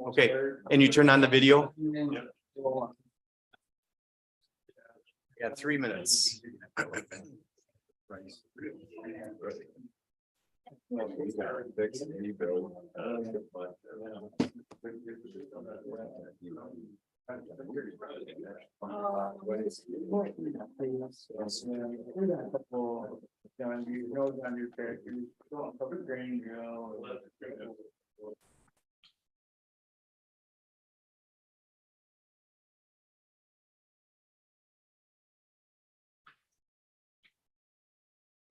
Okay, and you turn on the video? Got 3 minutes.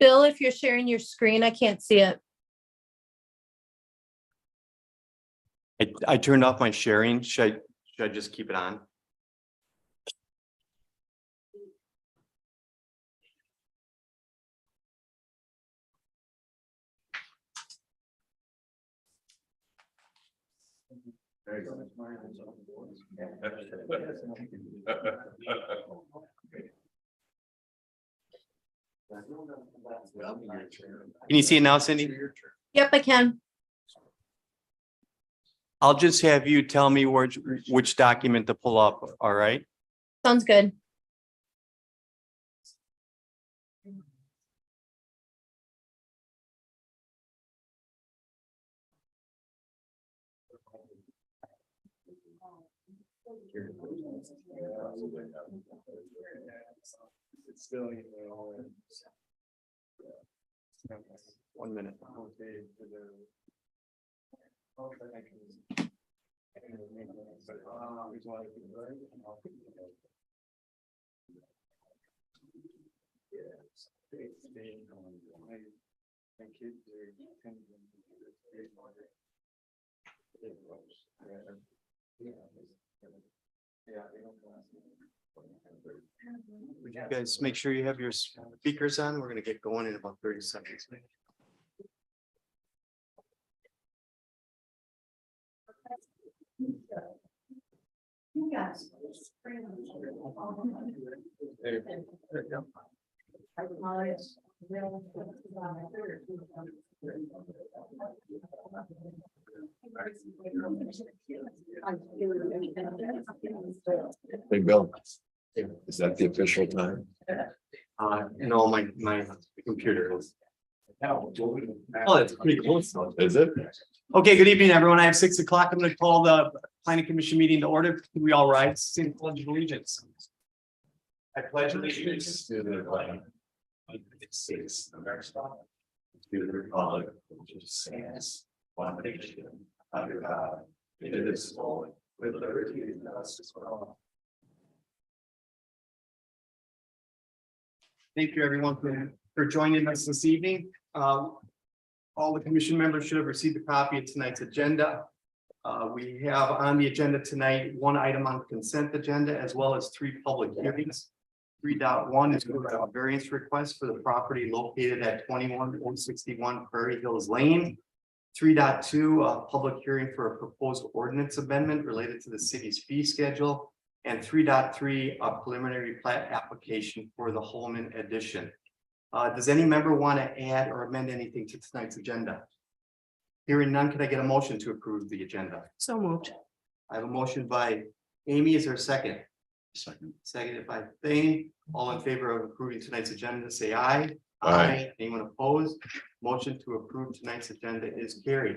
Bill, if you're sharing your screen, I can't see it. I turned off my sharing. Should I just keep it on? Can you see it now, Cindy? Yep, I can. I'll just have you tell me which document to pull up, all right? Sounds good. It's still 1 minute. Would you guys make sure you have your speakers on? We're gonna get going in about 30 seconds. Hey, Bill, is that the official time? No, my computer is. Oh, that's pretty close. Is it? Okay, good evening, everyone. I have 6 o'clock. I'm gonna call the planning commission meeting to order. Can we all rise? Sing the pledge of allegiance. I pledge allegiance to the flag of the United States of America, to the republic which stands one nation under God, indivisible, with liberty and justice for all. Thank you, everyone, for joining us this evening. All the commission members should have received a copy of tonight's agenda. We have on the agenda tonight, 1 item on the consent agenda, as well as 3 public hearings. 3.1 is a variance request for the property located at 21161 Prairie Hills Lane. 3.2, a public hearing for a proposed ordinance amendment related to the city's fee schedule. And 3.3, a preliminary plat application for the Holman addition. Does any member want to add or amend anything to tonight's agenda? Hearing none, can I get a motion to approve the agenda? So moved. I have a motion by Amy. Is there a second? Second. Seconded by Thane. All in favor of approving tonight's agenda, say aye. Aye. Anyone opposed? Motion to approve tonight's agenda is carried.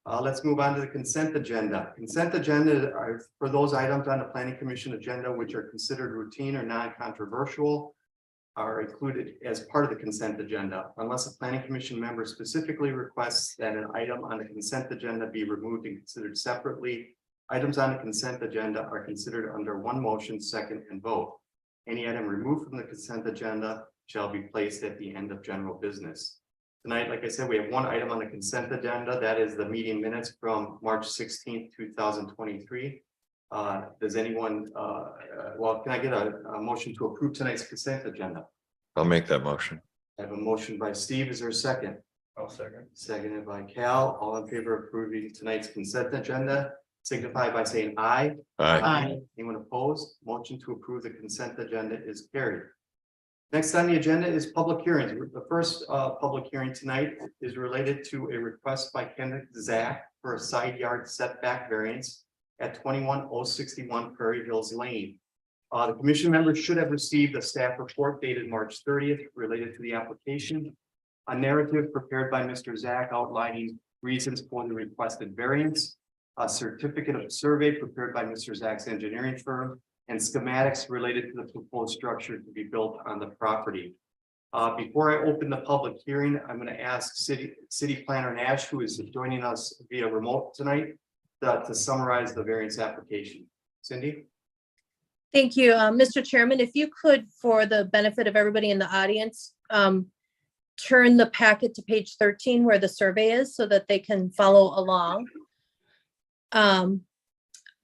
Let's move on to the consent agenda. Consent agenda are for those items on the planning commission agenda which are considered routine or non-controversial, are included as part of the consent agenda unless a planning commission member specifically requests that an item on the consent agenda be removed and considered separately. Items on the consent agenda are considered under one motion, second, and vote. Any item removed from the consent agenda shall be placed at the end of general business. Tonight, like I said, we have 1 item on the consent agenda. That is the meeting minutes from March 16th, 2023. Does anyone, well, can I get a motion to approve tonight's consent agenda? I'll make that motion. I have a motion by Steve. Is there a second? I'll second. Seconded by Cal. All in favor of approving tonight's consent agenda, signify by saying aye. Aye. Anyone opposed? Motion to approve the consent agenda is carried. Next on the agenda is public hearings. The first public hearing tonight is related to a request by Kenneth Zach for a side yard setback variance at 21061 Prairie Hills Lane. The commission members should have received a staff report dated March 30th related to the application. A narrative prepared by Mr. Zach outlining reasons for the requested variance. A certificate of survey prepared by Mr. Zach's engineering firm, and schematics related to the proposed structure to be built on the property. Before I open the public hearing, I'm going to ask City Planner Nash, who is joining us via remote tonight, to summarize the variance application. Cindy? Thank you, Mr. Chairman. If you could, for the benefit of everybody in the audience, turn the packet to page 13 where the survey is so that they can follow along.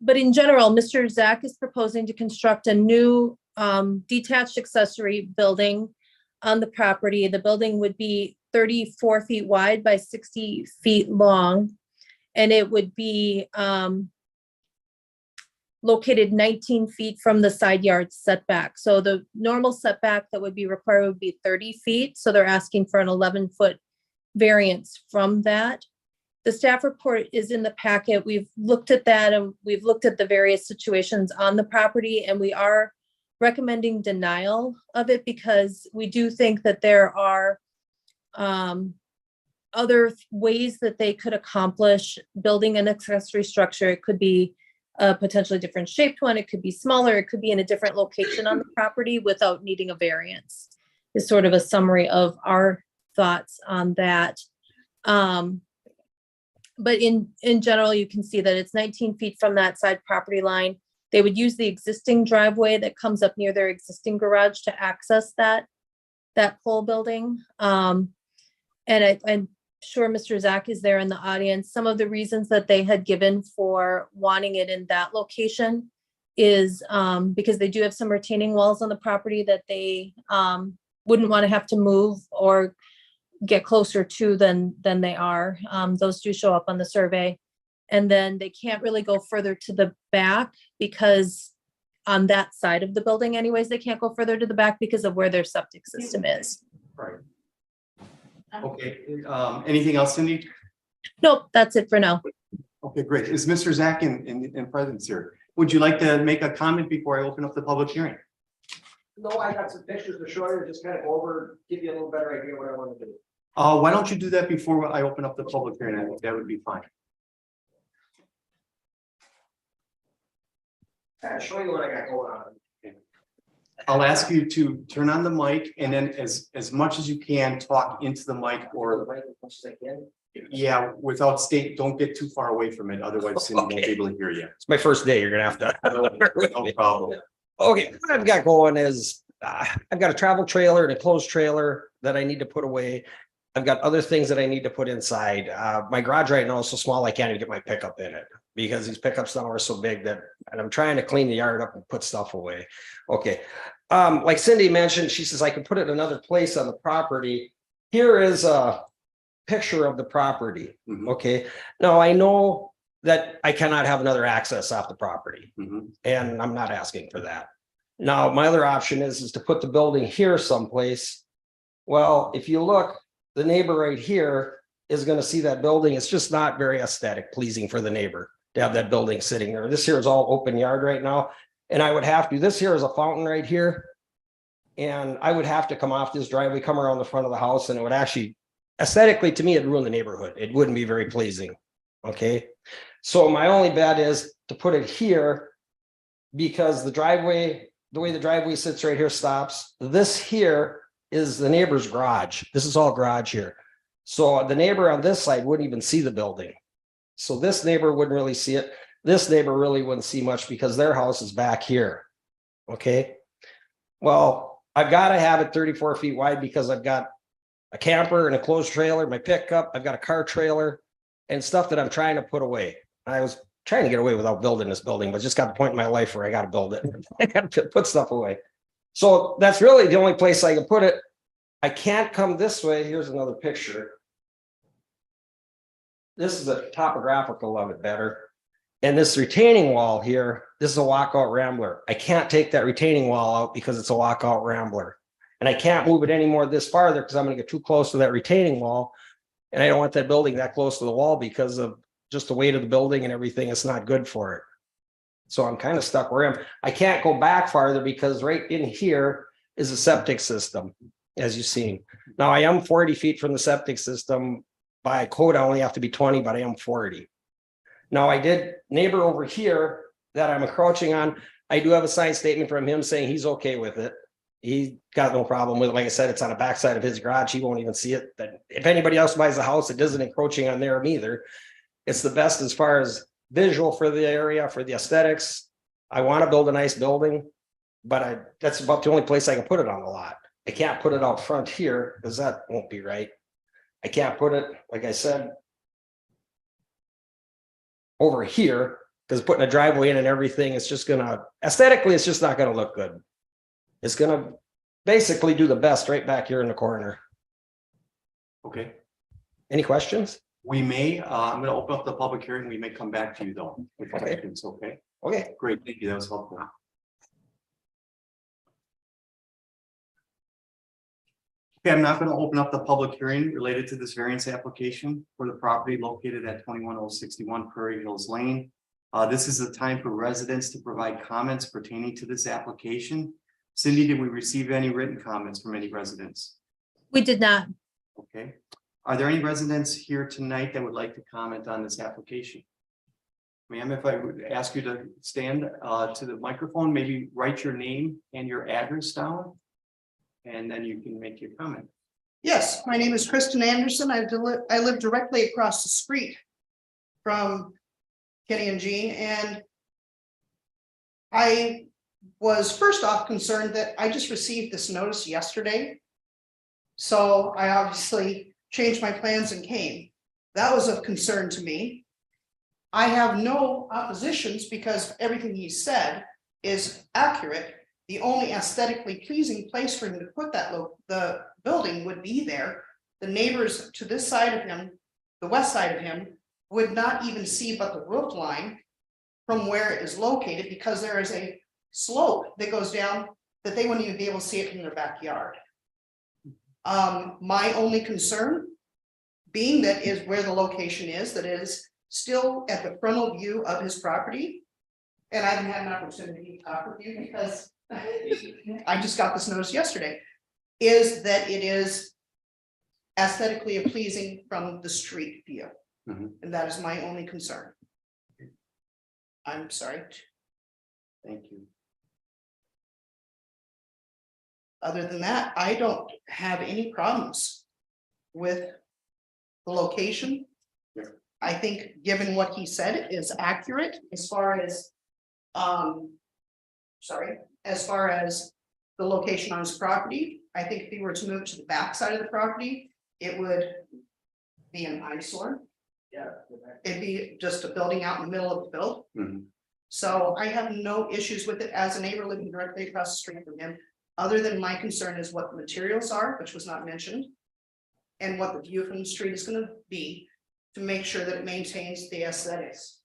But in general, Mr. Zach is proposing to construct a new detached accessory building on the property. The building would be 34 feet wide by 60 feet long, and it would be located 19 feet from the side yard setback. So the normal setback that would be required would be 30 feet. So they're asking for an 11-foot variance from that. The staff report is in the packet. We've looked at that and we've looked at the various situations on the property, and we are recommending denial of it because we do think that there are other ways that they could accomplish building an accessory structure. It could be a potentially different shaped one. It could be smaller. It could be in a different location on the property without needing a variance, is sort of a summary of our thoughts on that. But in general, you can see that it's 19 feet from that side property line. They would use the existing driveway that comes up near their existing garage to access that pole building. And I'm sure Mr. Zach is there in the audience. Some of the reasons that they had given for wanting it in that location is because they do have some retaining walls on the property that they wouldn't want to have to move or get closer to than they are. Those do show up on the survey. And then they can't really go further to the back because on that side of the building anyways, they can't go further to the back because of where their septic system is. Right. Okay, anything else, Cindy? Nope, that's it for now. Okay, great. Is Mr. Zach in presence here? Would you like to make a comment before I open up the public hearing? No, I got some pictures to show you, just kind of give you a little better idea what I want to do. Why don't you do that before I open up the public hearing? I think that would be fine. Show you what I got going on. I'll ask you to turn on the mic and then as much as you can, talk into the mic or, yeah, without don't get too far away from it. Otherwise Cindy won't be able to hear you. It's my first day. You're gonna have to. No problem. Okay, what I've got going is I've got a travel trailer and a closed trailer that I need to put away. I've got other things that I need to put inside. My garage right now is so small I can't even get my pickup in it because these pickups now are so big that, and I'm trying to clean the yard up and put stuff away. Okay. Like Cindy mentioned, she says I can put it in another place on the property. Here is a picture of the property. Okay. Now I know that I cannot have another access off the property, and I'm not asking for that. Now, my other option is to put the building here someplace. Well, if you look, the neighbor right here is going to see that building. It's just not very aesthetic, pleasing for the neighbor to have that building sitting there. This here is all open yard right now. And I would have to, this here is a fountain right here. And I would have to come off this driveway, come around the front of the house, and it would actually, aesthetically to me, it'd ruin the neighborhood. It wouldn't be very pleasing. Okay. So my only bet is to put it here because the driveway, the way the driveway sits right here stops. This here is the neighbor's garage. This is all garage here. So the neighbor on this side wouldn't even see the building. So this neighbor wouldn't really see it. This neighbor really wouldn't see much because their house is back here. Okay. Well, I've got to have it 34 feet wide because I've got a camper and a closed trailer, my pickup, I've got a car trailer and stuff that I'm trying to put away. I was trying to get away without building this building, but just got the point in my life where I got to build it. I got to put stuff away. So that's really the only place I can put it. I can't come this way. Here's another picture. This is a topographical of it better. And this retaining wall here, this is a walkout rambler. I can't take that retaining wall out because it's a walkout rambler. And I can't move it any more this farther because I'm gonna get too close to that retaining wall. And I don't want that building that close to the wall because of just the weight of the building and everything. It's not good for it. So I'm kind of stuck where I am. I can't go back farther because right in here is a septic system, as you've seen. Now I am 40 feet from the septic system. By code, I only have to be 20, but I am 40. Now I did neighbor over here that I'm encroaching on. I do have a signed statement from him saying he's okay with it. He got no problem with it. Like I said, it's on the backside of his garage. He won't even see it. But if anybody else buys a house, it isn't encroaching on there either. It's the best as far as visual for the area, for the aesthetics. I want to build a nice building, but that's about the only place I can put it on the lot. I can't put it out front here because that won't be right. I can't put it, like I said, over here because putting a driveway in and everything, it's just gonna, aesthetically, it's just not gonna look good. It's gonna basically do the best right back here in the corner. Okay, Any questions? we may, I'm gonna open up the public hearing. We may come back to you though. With Okay. questions, okay? Okay, Great, thank you. That was helpful. Okay, I'm not going to open up the public hearing related to this variance application for the property located at 21061 Prairie Hills Lane. This is the time for residents to provide comments pertaining to this application. Cindy, did we receive any written comments from any residents? We did not. Okay. Are there any residents here tonight that would like to comment on this application? Ma'am, if I would ask you to stand to the microphone, maybe write your name and your address down. And then you can make your comment. Yes, my name is Kristen Anderson. I live directly across the street from Kenny and Jean, and I was first off concerned that I just received this notice yesterday. So I obviously changed my plans and came. That was of concern to me. I have no oppositions because everything he said is accurate. The only aesthetically pleasing place for him to put the building would be there. The neighbors to this side of him, the west side of him, would not even see but the roof line from where it is located because there is a slope that goes down that they wouldn't even be able to see it from their backyard. My only concern being that is where the location is, that is still at the frontal view of his property. And I haven't had an opportunity to talk with you because I just got this notice yesterday, is that it is aesthetically pleasing from the street view. Mhm. And that is my only concern. I'm sorry. Thank you. Other than that, I don't have any problems with the location. Yeah. I think, given what he said is accurate as far as, as far as the location on his property. I think if he were to move to the back side of the property, it would be an eyesore. Yeah. It'd be just a building out in the middle of the field. Mhm. So I have no issues with it as a neighbor living directly across the street from him. Other than my concern is what the materials are, which was not mentioned. And what the view from the street is gonna be to make sure that it maintains the aesthetics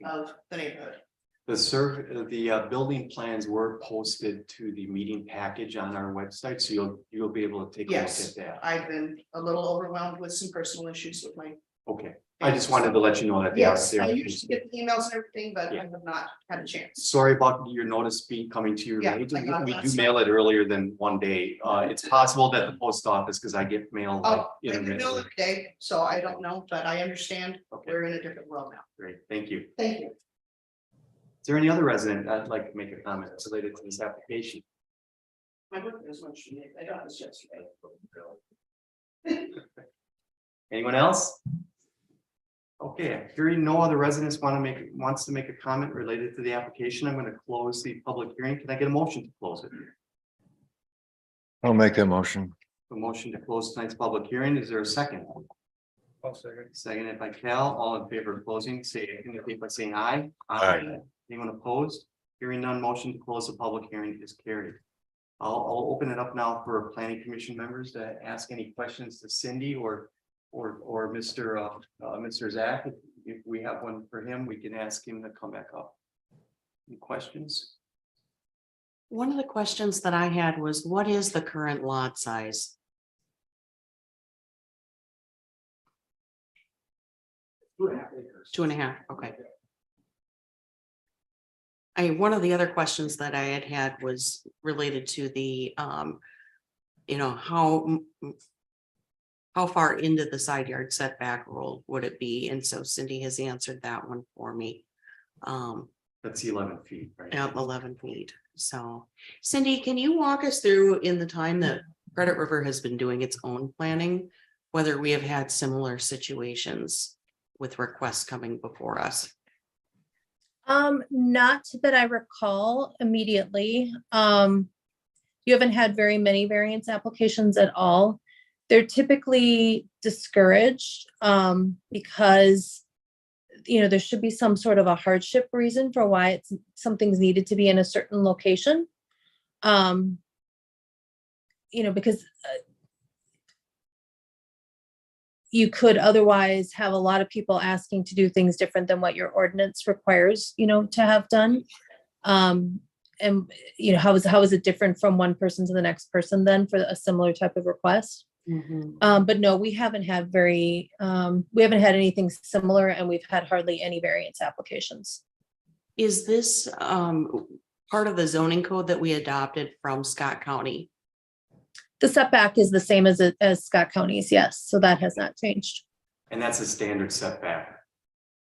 of the neighborhood. The building plans were posted to the meeting package on our website, so you'll be able to take a look Yes. at that. I've been a little overwhelmed with some personal issues with my. Okay, I just wanted to let you know that they are. Yes, they are I usually get the emails and everything, but I Yeah. have not had a chance. Sorry about your notice being coming to you Yeah, late. I got it We last do night. mail it earlier than one day. It's possible that the post office, because I get mail like Oh, I get bill intermittently. every day, so I don't know, but I understand Okay, we're in a different world now. great, thank you. Thank you. Is there any other resident that'd like to make a comment related to this application? My book is much, I got this yesterday. Anyone else? Okay, hearing no other residents wants to make a comment related to the application, I'm going to close the public hearing. Can I get a motion to close it? I'll make that motion. A motion to close tonight's public hearing. Is there a second? I'll second. Seconded by Cal. All in favor of closing, indicate by saying aye. Aye. Anyone opposed? Hearing none, motion to close the public hearing is carried. I'll open it up now for planning commission members to ask any questions to Cindy or Mr. Zach. If we have one for him, we can ask him to come back up. Any questions? One of the questions that I had was, what is the current lot size? 2.5 acres. 2.5, okay. One of the other questions that I had was related to the, you know, how far into the side yard setback rule would it be? And so Cindy has answered that one for me. That's 11 feet, right? At 11 feet. So Cindy, can you walk us through in the time that Credit River has been doing its own planning, whether we have had similar situations with requests coming before us? Not that I recall immediately. You haven't had very many variance applications at all. They're typically discouraged, because there should be some sort of a hardship reason for why something's needed to be in a certain location. Because you could otherwise have a lot of people asking to do things different than what your ordinance requires, to have done. And how is it different from one person to the next person then for a similar type of request? But no, we haven't had anything similar, and we've had hardly any variance applications. Is this part of the zoning code that we adopted from Scott County? The setback is the same as Scott County's, yes, so that has not changed. And that's a standard setback.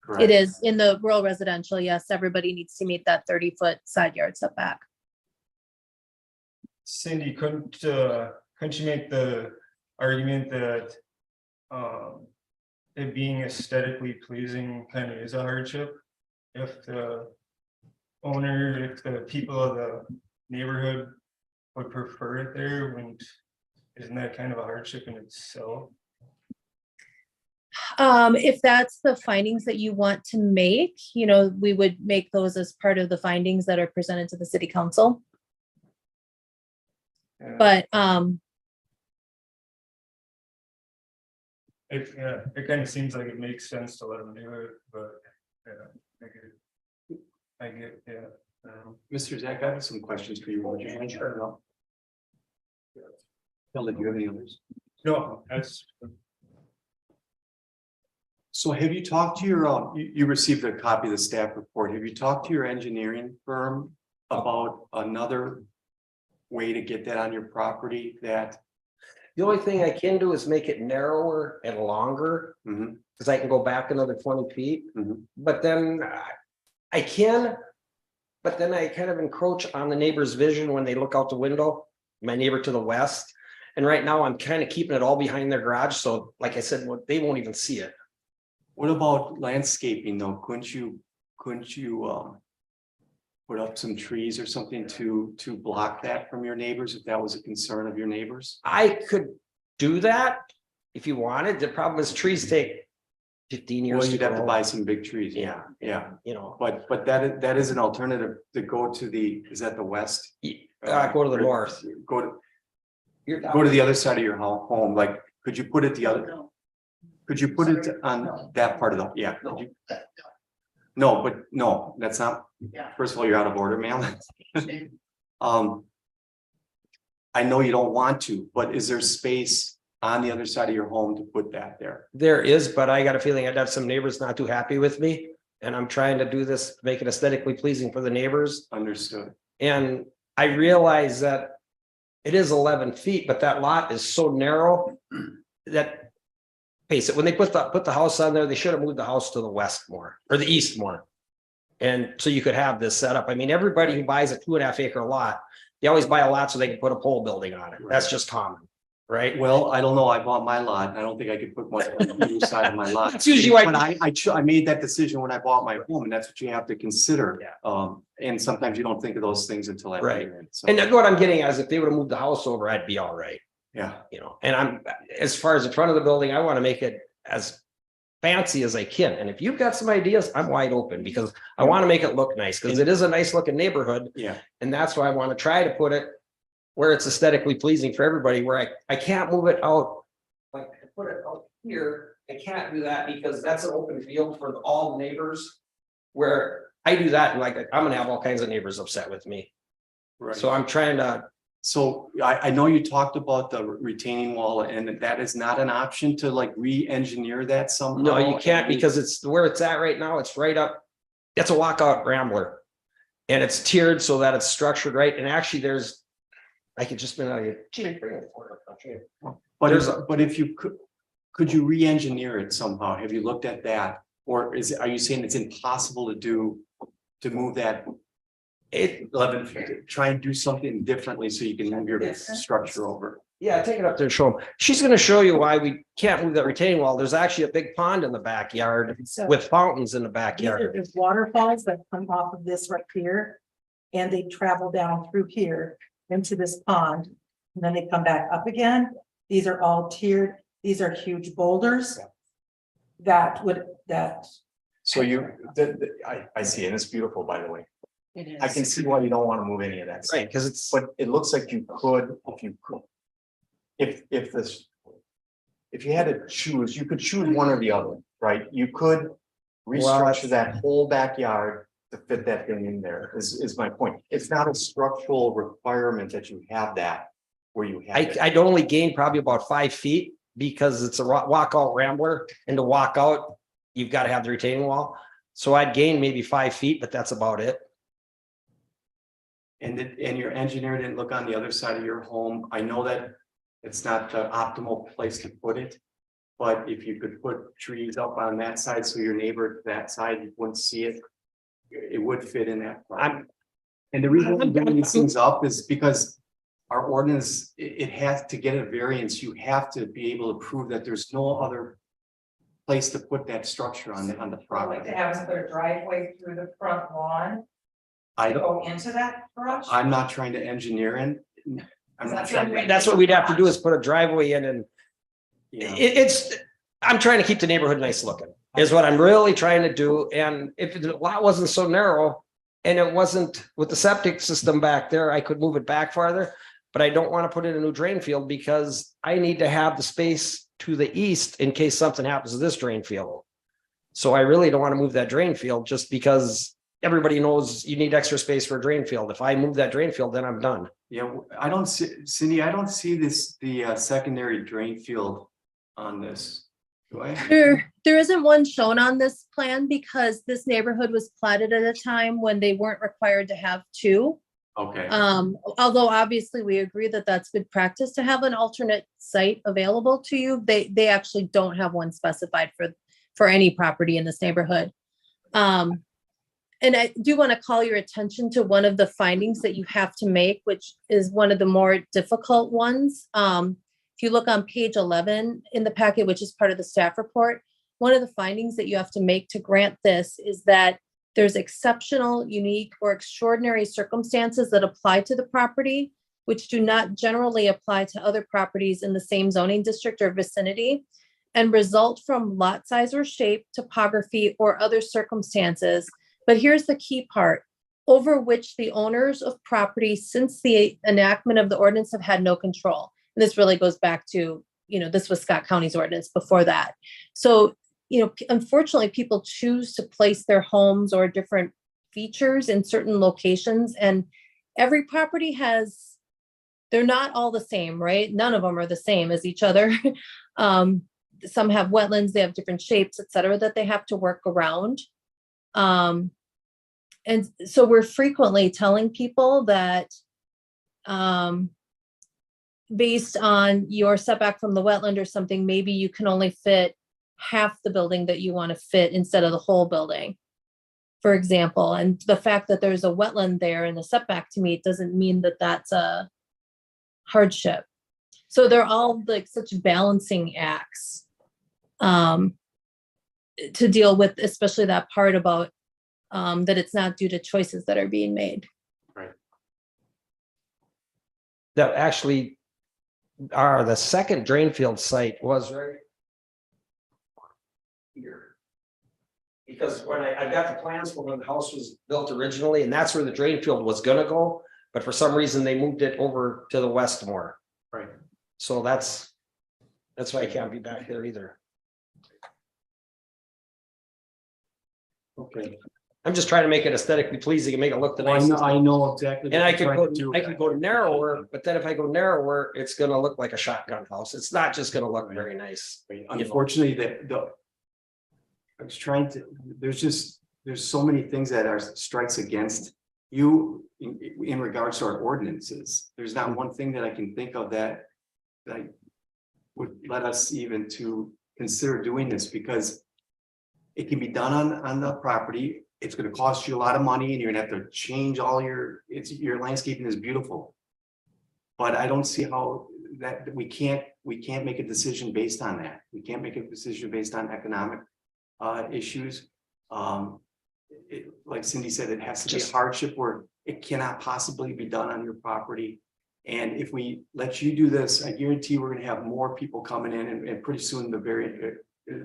Correct? It is in the rural residential, yes, everybody needs to meet that 30-foot side yard setback. Cindy, couldn't you make the argument that it being aesthetically pleasing kind of is a hardship? If the people of the neighborhood would prefer it there, isn't that kind of a hardship in itself? If that's the findings that you want to make, we would make those as part of the findings that are presented to the city council. Yeah. But it kind of seems like it makes sense to let them do it, but yeah, I get, yeah. Mr. Zach, I have some questions for you. Would you mind sharing them? Bill, do you have any others? No, that's. So have you talked to your, you received a copy of the staff report. Have you talked to your engineering firm about another way to get that on your property that? The only thing I can do is make it narrower and longer, Mhm, because I can go back another 20 feet. mhm. But then I can, but then I kind of encroach on the neighbor's vision when they look out the window, my neighbor to the west. And right now I'm kind of keeping it all behind their garage. So like I said, they won't even see it. What about landscaping though? Couldn't you put up some trees or something to block that from your neighbors if that was a concern of your neighbors? I could do that if you wanted. The problem is trees take 15 years. Well, you'd have to grow. buy some big trees. Yeah. Yeah, But that is an alternative to go to is that the west? go to the north. Go to the other side of your home, like, could you put it could you put it on that part of the, yeah? Could you? No, but no, that's not, first of all, you're out of order, ma'am. I know you don't want to, but is there space on the other side of your home to put that there? There is, but I got a feeling I'd have some neighbors not too happy with me. And I'm trying to do this, make it aesthetically pleasing for the neighbors. Understood. And I realize that it is 11 feet, but that lot is so narrow that face it, when they put the house on there, they should have moved the house to the west more or the east more. And so you could have this set up. I mean, everybody who buys a 2.5 acre lot, they always buy a lot so they can put a pole building on it. That's just common, right? Well, I don't know. I bought my lot. And I don't think I could put one on the side of my lot. That's usually why. But I made that decision when I bought my home, and that's what you have to consider. Yeah. And sometimes you don't think of those things until I. Right. And what I'm getting at is if they would have moved the house over, I'd be all right. Yeah. And as far as the front of the building, I want to make it as fancy as I can. And if you've got some ideas, I'm wide open because I want to make it look nice because it is a nice looking neighborhood. Yeah. And that's why I want to try to put it where it's aesthetically pleasing for everybody, where I can't move it out. Like I put it out here, I can't do that because that's an open field for all neighbors. Where I do that, and like I'm gonna have all kinds of neighbors upset with me. So I'm trying to, So I know you talked about the retaining wall and that is not an option to like re-engineer that somehow. no, you can't because it's where it's at right now. It's right up. It's a walkout rambler. And it's tiered so that it's structured right. And actually I could just been out here. But if you could you re-engineer it somehow? Have you looked at that? Or are you saying it's impossible to move that It, 11 feet? Try and do something differently so you can move your structure over. yeah, take it up there and show them. She's gonna show you why we can't move that retaining wall. There's actually a big pond in the backyard So with fountains in the these backyard. are just waterfalls that come off of this right here. And they travel down through here into this pond. And then they come back up again. These are all tiered. These are huge boulders. That So I see, and it's beautiful, by the way. It I can see why you don't want to move any of that. stuff. Right, because it's, But it looks like you could, if you could. If this. If you had to choose, you could choose one or the other, right? You could restructure that whole backyard to fit that thing in there, is my point. It's not a structural requirement that you have that where you have. it. I'd only gain probably about 5 feet because it's a walkout rambler and to walk out, you've got to have the retaining wall. So I'd gain maybe 5 feet, but that's about it. And your engineer didn't look on the other side of your home. I know that it's not the optimal place to put it. But if you could put trees up on that side, so your neighbor to that side, you wouldn't see it. It would fit in that. And the reason I'm bringing these things up is because our ordinance, it has to get a variance. You have to be able to prove that there's no other place to put that structure on the Like property. to have us put a driveway through the front lawn I to don't, go into that garage? I'm not trying to engineer in. I'm not trying to. That's what we'd have to do is put a driveway in and Yeah. I'm trying to keep the neighborhood nice looking, is what I'm really trying to do. And if the lot wasn't so narrow and it wasn't with the septic system back there, I could move it back farther. But I don't want to put in a new drain field because I need to have the space to the east in case something happens to this drain field. So I really don't want to move that drain field just because everybody knows you need extra space for a drain field. If I move that drain field, then I'm done. Yeah, I don't see, Cindy, I don't see the secondary drain field on this. Do I? There isn't one shown on this plan because this neighborhood was platted at a time when they weren't required to have two. Okay, Although obviously we agree that that's good practice to have an alternate site available to you. They actually don't have one specified for any property in this neighborhood. And I do want to call your attention to one of the findings that you have to make, which is one of the more difficult ones. If you look on page 11 in the packet, which is part of the staff report, one of the findings that you have to make to grant this is that there's exceptional, unique, or extraordinary circumstances that apply to the property, which do not generally apply to other properties in the same zoning district or vicinity, and result from lot size or shape, topography, or other circumstances. But here's the key part, over which the owners of property since the enactment of the ordinance have had no control. And this really goes back to, this was Scott County's ordinance before that. So, unfortunately, people choose to place their homes or different features in certain locations, and every property they're not all the same, right? None of them are the same as each other. Some have wetlands, they have different shapes, et cetera, that they have to work around. And so we're frequently telling people that based on your setback from the wetland or something, maybe you can only fit half the building that you want to fit instead of the whole building, for example. And the fact that there's a wetland there and the setback to meet doesn't mean that that's a hardship. So they're all like such balancing acts to deal with, especially that part about that it's not due to choices that are being made. That actually, the second drain field site was right here. Because when I got the plans for when the house was built originally, and that's where the drain field was gonna go, but for some reason they moved it over to the west more. right. So that's why I can't be back there either. Okay. I'm just trying to make it aesthetically pleasing and make it look the I know, nicest. I know exactly. And what I you're could trying go, to do. I could go narrower, but then if I go narrower, it's gonna look like a shotgun house. It's not just gonna look very nice. Unfortunately, I was trying to, there's so many things that are strikes against you in regards to our ordinances. There's not one thing that I can think of that would let us even to consider doing this, because it can be done on the property. It's gonna cost you a lot of money, and you're gonna have to change all your landscaping is beautiful. But I don't see how that we can't make a decision based on that. We can't make a decision based on economic issues. Like Cindy said, it has to be a hardship where it cannot possibly be done on your property. And if we let you do this, I guarantee we're gonna have more people coming in, and pretty soon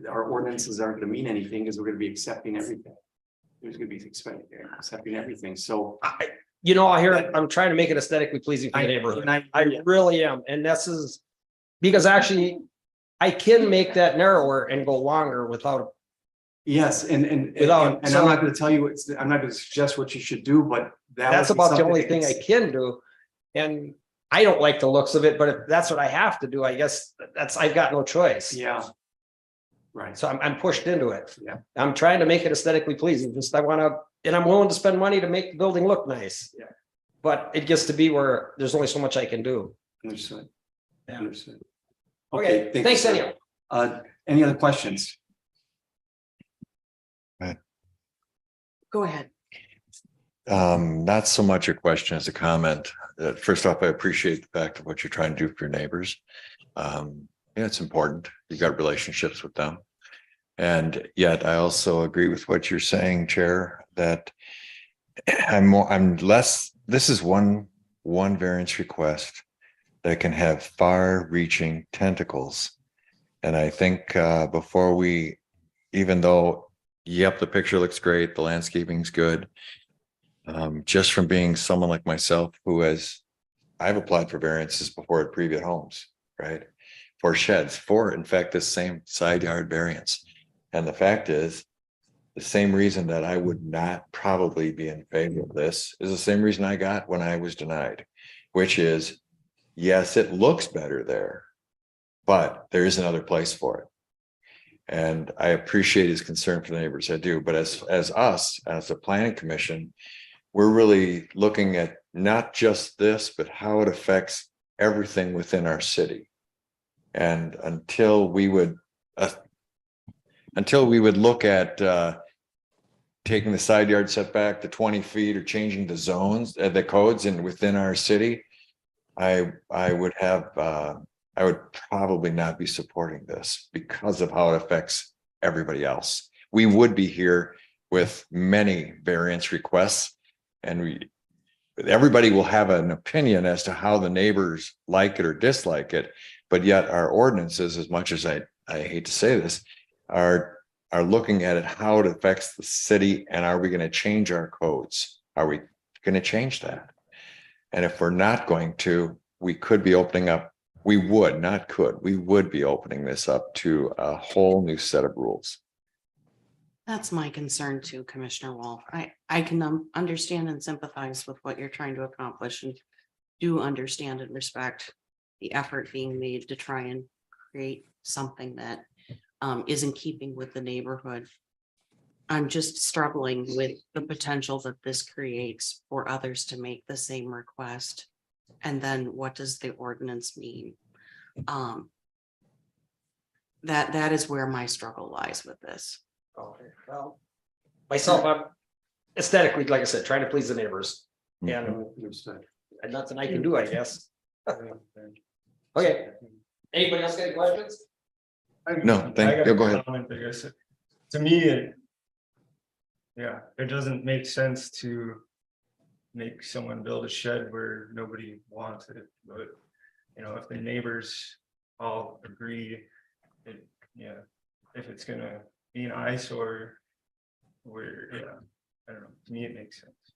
our ordinances aren't gonna mean anything, because we're gonna be accepting everything. There's gonna be accepting everything, so. You know, I'm trying to make it aesthetically pleasing for the neighborhood. I really am, and this is because actually I can make that narrower and go longer without. Yes, and Without- I'm not gonna tell you I'm not gonna suggest what you should do, but That's would be about the something only that thing I gets- can do. And I don't like the looks of it, but if that's what I have to do, I guess I've got no choice. Yeah. Right. So I'm pushed into it. Yeah. I'm trying to make it aesthetically pleasing. Just and I'm willing to spend money to make the building look nice. Yeah. But it gets to be where there's only so much I can do. Understood. Yeah. Understood. Okay, thank you, thanks sir. anyhow. Any other questions? Go ahead. Not so much a question as a comment. First off, I appreciate the fact of what you're trying to do for your neighbors. Yeah, it's important. You've got relationships with them. And yet I also agree with what you're saying, Chair, that this is one variance request that can have far reaching tentacles. And I think before even though, yep, the picture looks great, the landscaping's good. Just from being someone like myself I've applied for variances before at previous homes, right? For sheds, in fact, this same side yard variance. And the fact is, the same reason that I would not probably be in favor of this is the same reason I got when I was denied, which is, yes, it looks better there, but there is another place for it. And I appreciate his concern for the neighbors, I do, but as a planning commission, we're really looking at not just this, but how it affects everything within our city. And until we would look at taking the side yard setback to 20 feet or changing the zones, the codes within our city, I would probably not be supporting this because of how it affects everybody else. We would be here with many variance requests, and everybody will have an opinion as to how the neighbors like it or dislike it. But yet our ordinances, as much as I hate to say this, are looking at it, how it affects the city, and are we going to change our codes? Are we going to change that? And if we're not going to, we could be opening up, we would be opening this up to a whole new set of rules. That's my concern too, Commissioner Wolf. I can understand and sympathize with what you're trying to accomplish, and do understand and respect the effort being made to try and create something that is in keeping with the neighborhood. I'm just struggling with the potential that this creates for others to make the same request. And then what does the ordinance mean? That is where my struggle lies with this. Okay, well, myself, I'm aesthetically, like I said, trying to please the neighbors, and nothing I can do, I guess. Okay, anybody else got any questions? No, go ahead. To me, it doesn't make sense to make someone build a shed where nobody wants it, but if the neighbors all agree, if it's gonna be an eyesore, I don't know, to me it makes sense.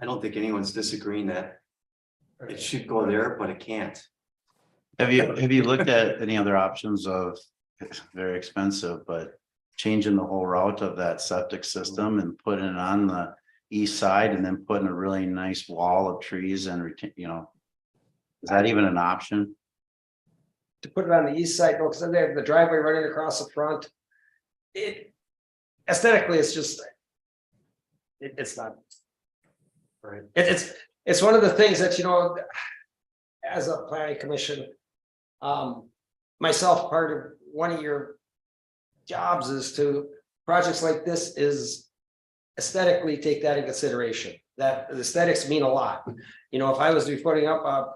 I don't think anyone's disagreeing that it should go there, but it can't. Have you looked at any other options of, it's very expensive, but changing the whole route of that septic system and putting it on the east side and then putting a really nice wall of trees and you know. Is that even an option? To put it on the east side, because then they have the driveway running across the front. It aesthetically, it's just. It's not. Right. It's one of the things that, you know, as a planning commission. Myself, part of one of your jobs is to, projects like this is aesthetically take that in consideration, that the aesthetics mean a lot. You know, if I was to be putting up a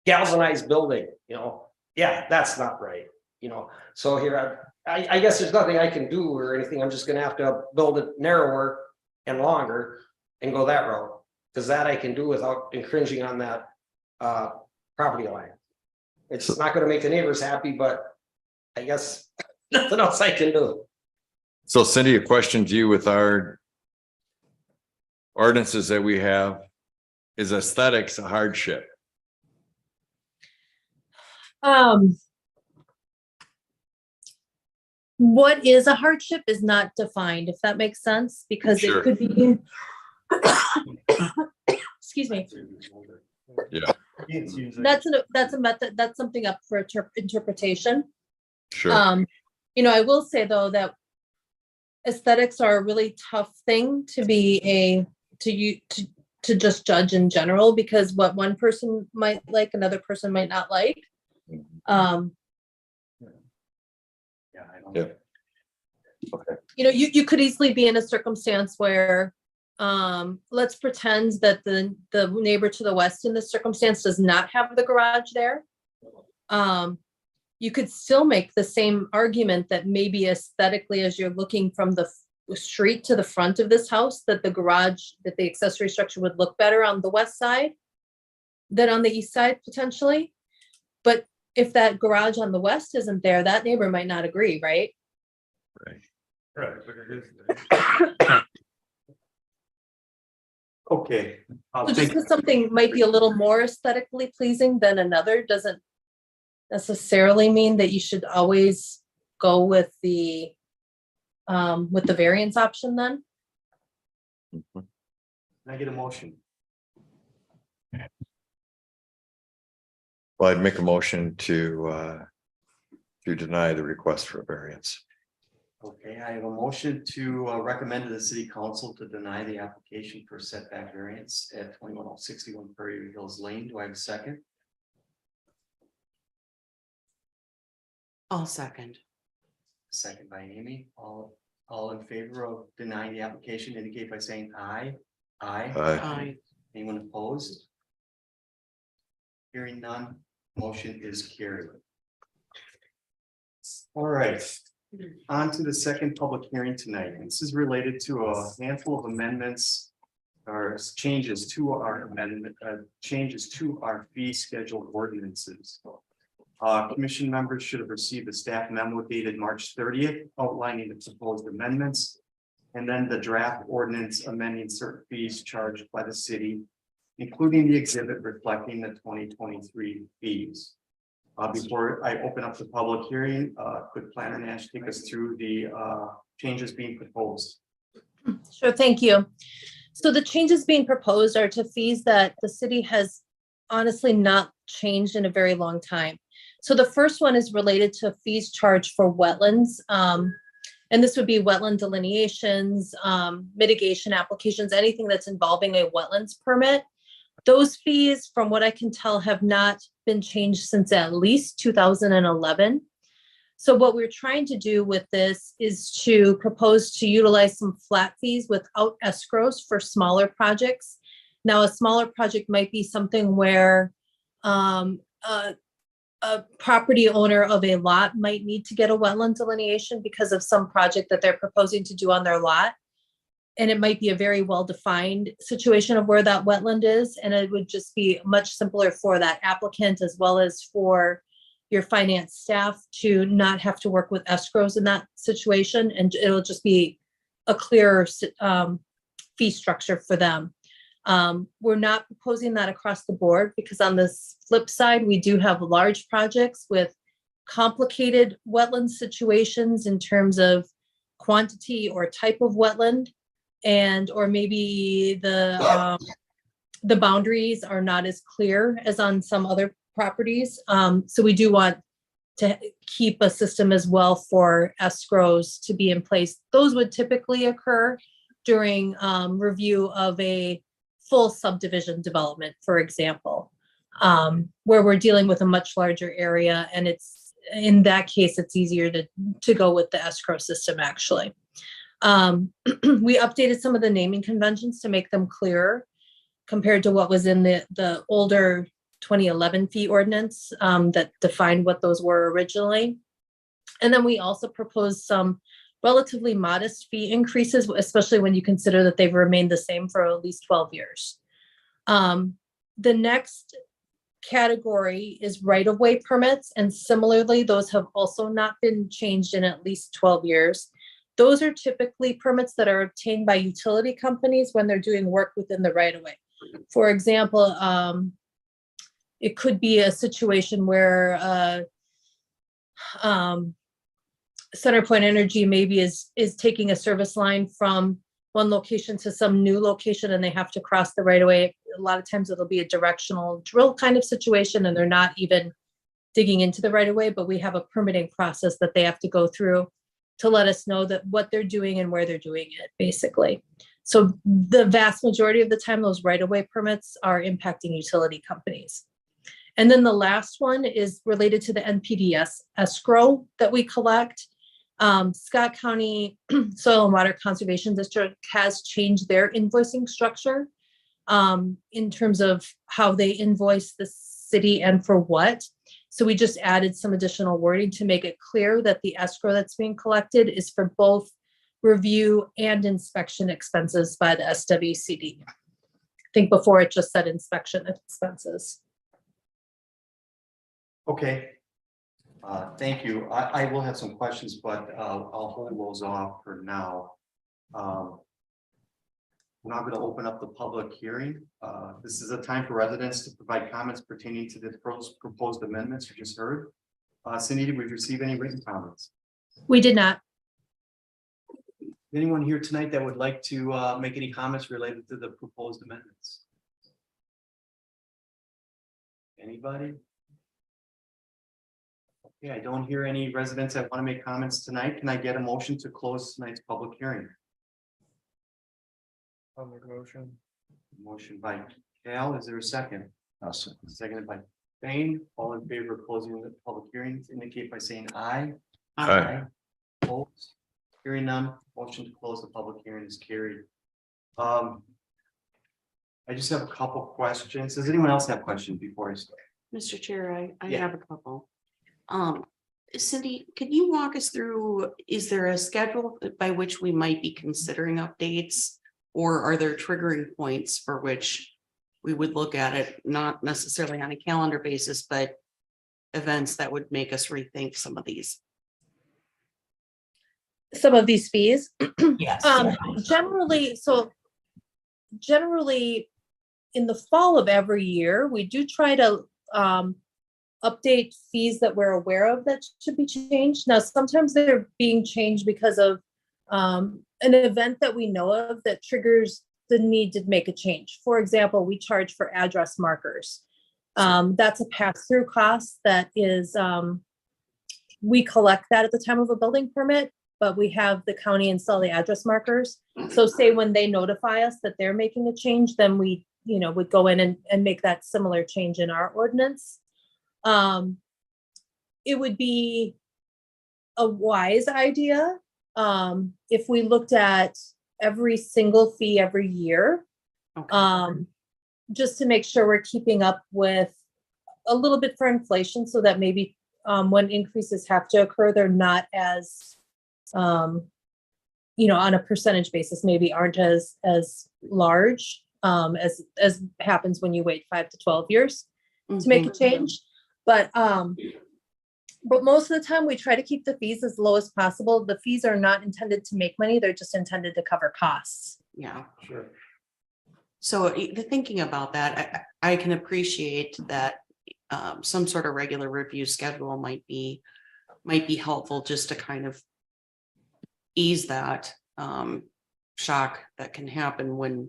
galvanized building, you know, yeah, that's not right, you know. So here, I guess there's nothing I can do or anything. I'm just gonna have to build it narrower and longer and go that route. Because that I can do without infringing on that property line. It's not gonna make the neighbors happy, but I guess nothing else I can do. So Cindy, a question to you with our ordinances that we have, is aesthetics a hardship? What is a hardship is not defined, if that makes sense, because Sure. it could be. Excuse me. It seems like- That's a method, that's something up for interpretation. Sure. You know, I will say though that aesthetics are a really tough thing to be to just judge in general, because what one person might like, another person might not like. Yeah, I don't. Yeah. Okay. You know, you could easily be in a circumstance where, let's pretend that the neighbor to the west in this circumstance does not have the garage there. You could still make the same argument that maybe aesthetically, as you're looking from the street to the front of this house, that the garage, that the accessory structure would look better on the west side than on the east side potentially. But if that garage on the west isn't there, that neighbor might not agree, right? Right, but it is. Okay. So just Thank- because something might be a little more aesthetically pleasing than another doesn't necessarily mean that you should always go with the variance option then. Can I get a motion? Well, I'd make a motion to deny the request for a variance. Okay, I have a motion to recommend to the city council to deny the application for setback variance at 21061 Prairie Hills Lane. Do I have a second? I'll second. Second by Amy. All in favor of denying the application indicate by saying aye. Aye. Aye. Anyone opposed? Hearing none, motion is carried. All right, on to the second public hearing tonight. This is related to a handful of amendments or changes to our amendment, changes to our fee schedule ordinances. Commission members should have received a staff memo dated March 30th outlining the proposed amendments. And then the draft ordinance amending certain fees charged by the city, including the exhibit reflecting the 2023 fees. Before I open up the public hearing, could Planner Nash take us through the changes being proposed? Sure, thank you. So the changes being proposed are to fees that the city has honestly not changed in a very long time. So the first one is related to fees charged for wetlands. And this would be wetland delineations, mitigation applications, anything that's involving a wetlands permit. Those fees, from what I can tell, have not been changed since at least 2011. So what we're trying to do with this is to propose to utilize some flat fees without escrows for smaller projects. Now, a smaller project might be something where a property owner of a lot might need to get a wetland delineation because of some project that they're proposing to do on their lot. And it might be a very well-defined situation of where that wetland is, and it would just be much simpler for that applicant as well as for your finance staff to not have to work with escrows in that situation, and it'll just be a clearer fee structure for them. We're not proposing that across the board because on this flip side, we do have large projects with complicated wetland situations in terms of quantity or type of wetland, and or maybe the boundaries are not as clear as on some other properties. So we do want to keep a system as well for escrows to be in place. Those would typically occur during review of a full subdivision development, for example, where we're dealing with a much larger area, and it's, in that case, it's easier to go with the escrow system, actually. We updated some of the naming conventions to make them clearer compared to what was in the older 2011 fee ordinance that defined what those were originally. And then we also proposed some relatively modest fee increases, especially when you consider that they've remained the same for at least 12 years. The next category is right-of-way permits, and similarly, those have also not been changed in at least 12 years. Those are typically permits that are obtained by utility companies when they're doing work within the right-of-way. For example, it could be a situation where CenterPoint Energy maybe is taking a service line from one location to some new location, and they have to cross the right of way. A lot of times it'll be a directional drill kind of situation, and they're not even digging into the right of way, but we have a permitting process that they have to go through to let us know that what they're doing and where they're doing it, basically. So the vast majority of the time, those right of way permits are impacting utility companies. And then the last one is related to the NPDES escrow that we collect. Scott County Soil and Water Conservation District has changed their invoicing structure in terms of how they invoice the city and for what. So we just added some additional wording to make it clear that the escrow that's being collected is for both review and inspection expenses by the SWCD. I think before it just said inspection expenses. Okay. Thank you. I will have some questions, but I'll hold those off for now. We're not going to open up the public hearing. This is a time for residents to provide comments pertaining to the proposed amendments you just heard. Cindy, did we receive any written comments? We did not. Anyone here tonight that would like to make any comments related to the proposed amendments? Anybody? Okay, I don't hear any residents that want to make comments tonight. Can I get a motion to close tonight's public hearing? I'll make a motion. Motion by Cal, is there a second? Awesome. Seconded by Bane. All in favor of closing the public hearings, indicate by saying aye. Aye. Opposed? Hearing none, motion to close the public hearing is carried. I just have a couple questions. Does anyone else have questions before I start? Mr. Chair, I Yeah. have a couple. Cindy, can you walk us through, is there a schedule by which we might be considering updates? Or are there triggering points for which we would look at it, not necessarily on a calendar basis, but events that would make us rethink some of these? Some of these fees. Yes. Generally in the fall of every year, we do try to update fees that we're aware of that should be changed. Now, sometimes they're being changed because of an event that we know of that triggers the need to make a change. For example, we charge for address markers. That's a pass-through cost that is, we collect that at the time of a building permit, but we have the county install the address markers. So say when they notify us that they're making a change, then we, would go in and make that similar change in our ordinance. It would be a wise idea if we looked at every single fee every year, just to make sure we're keeping up with a little bit for inflation, so that maybe when increases have to occur, they're not as, on a percentage basis, maybe aren't as large as happens when you wait 5 to 12 years to make a change. But most of the time we try to keep the fees as low as possible. The fees are not intended to make money. They're just intended to cover costs. Yeah. Sure. So the thinking about that, I can appreciate that some sort of regular review schedule might be helpful just to kind of ease that shock that can happen when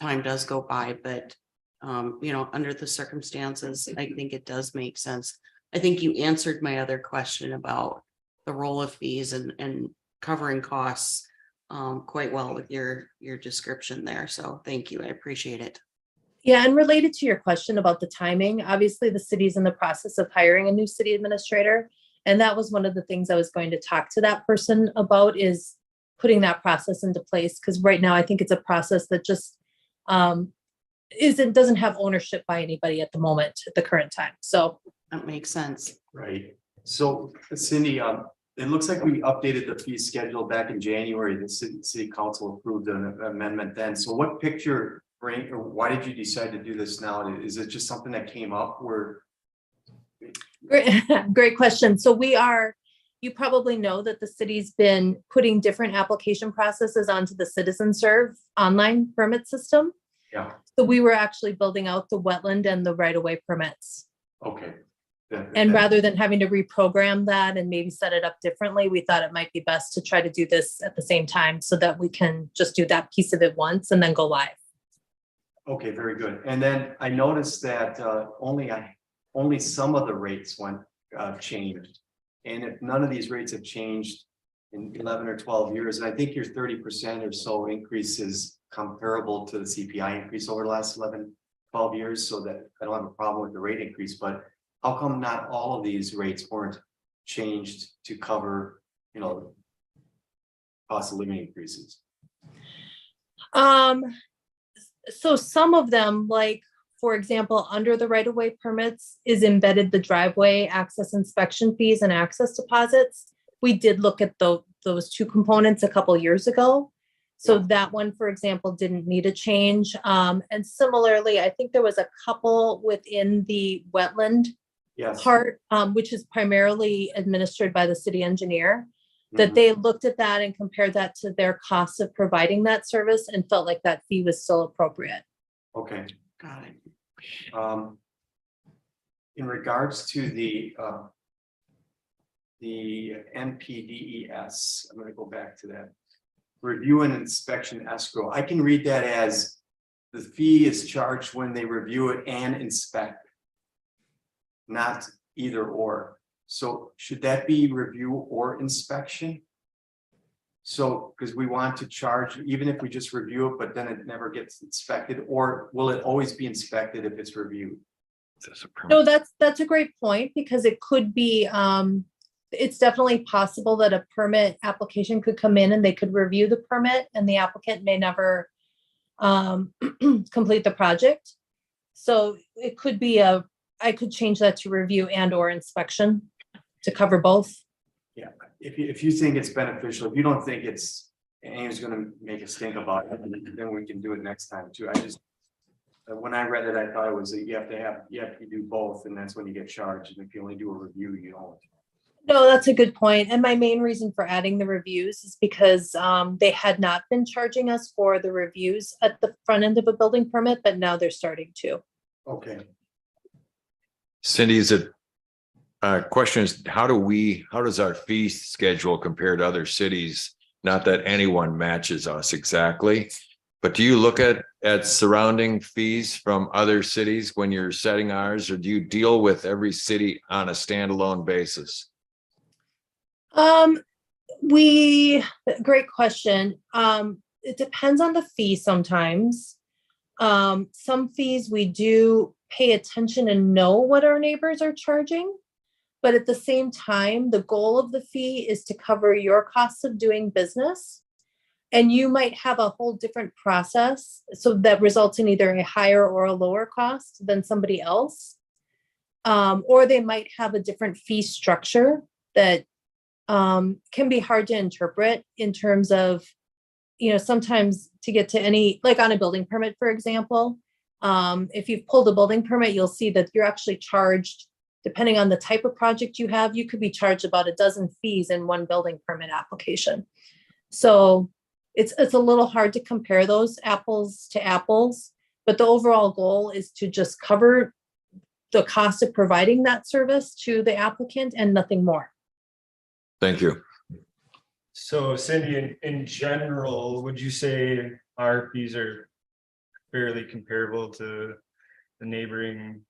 time does go by, but under the circumstances, I think it does make sense. I think you answered my other question about the role of fees and covering costs quite well with your description there. So thank you. I appreciate it. Yeah, and related to your question about the timing, obviously the city's in the process of hiring a new city administrator. And that was one of the things I was going to talk to that person about, is putting that process into place. Because right now I think it's a process that just doesn't have ownership by anybody at the moment, at the current time. So That makes sense. Right. So Cindy, it looks like we updated the fee schedule back in January. The city council approved an amendment then. So what picture, or why did you decide to do this now? Is it just something that came up where? Great question. So you probably know that the city's been putting different application processes onto the CitizenServe online permit system. Yeah, So we were actually building out the wetland and the right-of-way permits. okay. And rather than having to reprogram that and maybe set it up differently, we thought it might be best to try to do this at the same time so that we can just do that piece of it once and then go live. Okay, very good. And then I noticed that only some of the rates changed. And if none of these rates have changed in 11 or 12 years, and I think your 30% or so increase is comparable to the CPI increase over the last 11, 12 years, so that I don't have a problem with the rate increase, but how come not all of these rates weren't changed to cover, cost of living increases? So some of them, like, for example, under the right-of-way permits is embedded the driveway access inspection fees and access deposits. We did look at those two components a couple years ago. So that one, for example, didn't need a change. And similarly, I think there was a couple within the wetland Yes. part, which is primarily administered by the city engineer, that they looked at that and compared that to their costs of providing that service and felt like that fee was still appropriate. Okay. Got it. In regards to the NPDES, I'm going to go back to that. Review and inspection escrow. I can read that as the fee is charged when they review it and inspect, not either or. So should that be review or inspection? So, because we want to charge, even if we just review it, but then it never gets inspected, or will it always be inspected if it's reviewed? No, that's a great point, because it could be, it's definitely possible that a permit application could come in and they could review the permit and the applicant may never complete the project. So it could be I could change that to review and or inspection to cover both. Yeah, if you think it's beneficial, if you don't think anyone's gonna make us think about it, then we can do it next time too. When I read it, I thought it was that you have to do both, and that's when you get charged. And if you only do a review, you don't. No, that's a good point. And my main reason for adding the reviews is because they had not been charging us for the reviews at the front end of a building permit, but now they're starting to. Okay. Cindy, question is, how does our fee schedule compare to other cities? Not that anyone matches us exactly, but do you look at surrounding fees from other cities when you're setting ours, or do you deal with every city on a standalone basis? Great question. It depends on the fee sometimes. Some fees we do pay attention and know what our neighbors are charging. But at the same time, the goal of the fee is to cover your costs of doing business. And you might have a whole different process, so that results in either a higher or a lower cost than somebody else. Or they might have a different fee structure that can be hard to interpret in terms of, sometimes to get to any, like on a building permit, for example, if you've pulled a building permit, you'll see that you're actually charged, depending on the type of project you have, you could be charged about a dozen fees in one building permit application. So it's a little hard to compare those apples to apples, but the overall goal is to just cover the cost of providing that service to the applicant and nothing more. Thank you. So Cindy, in general, would you say our fees are fairly comparable to the neighboring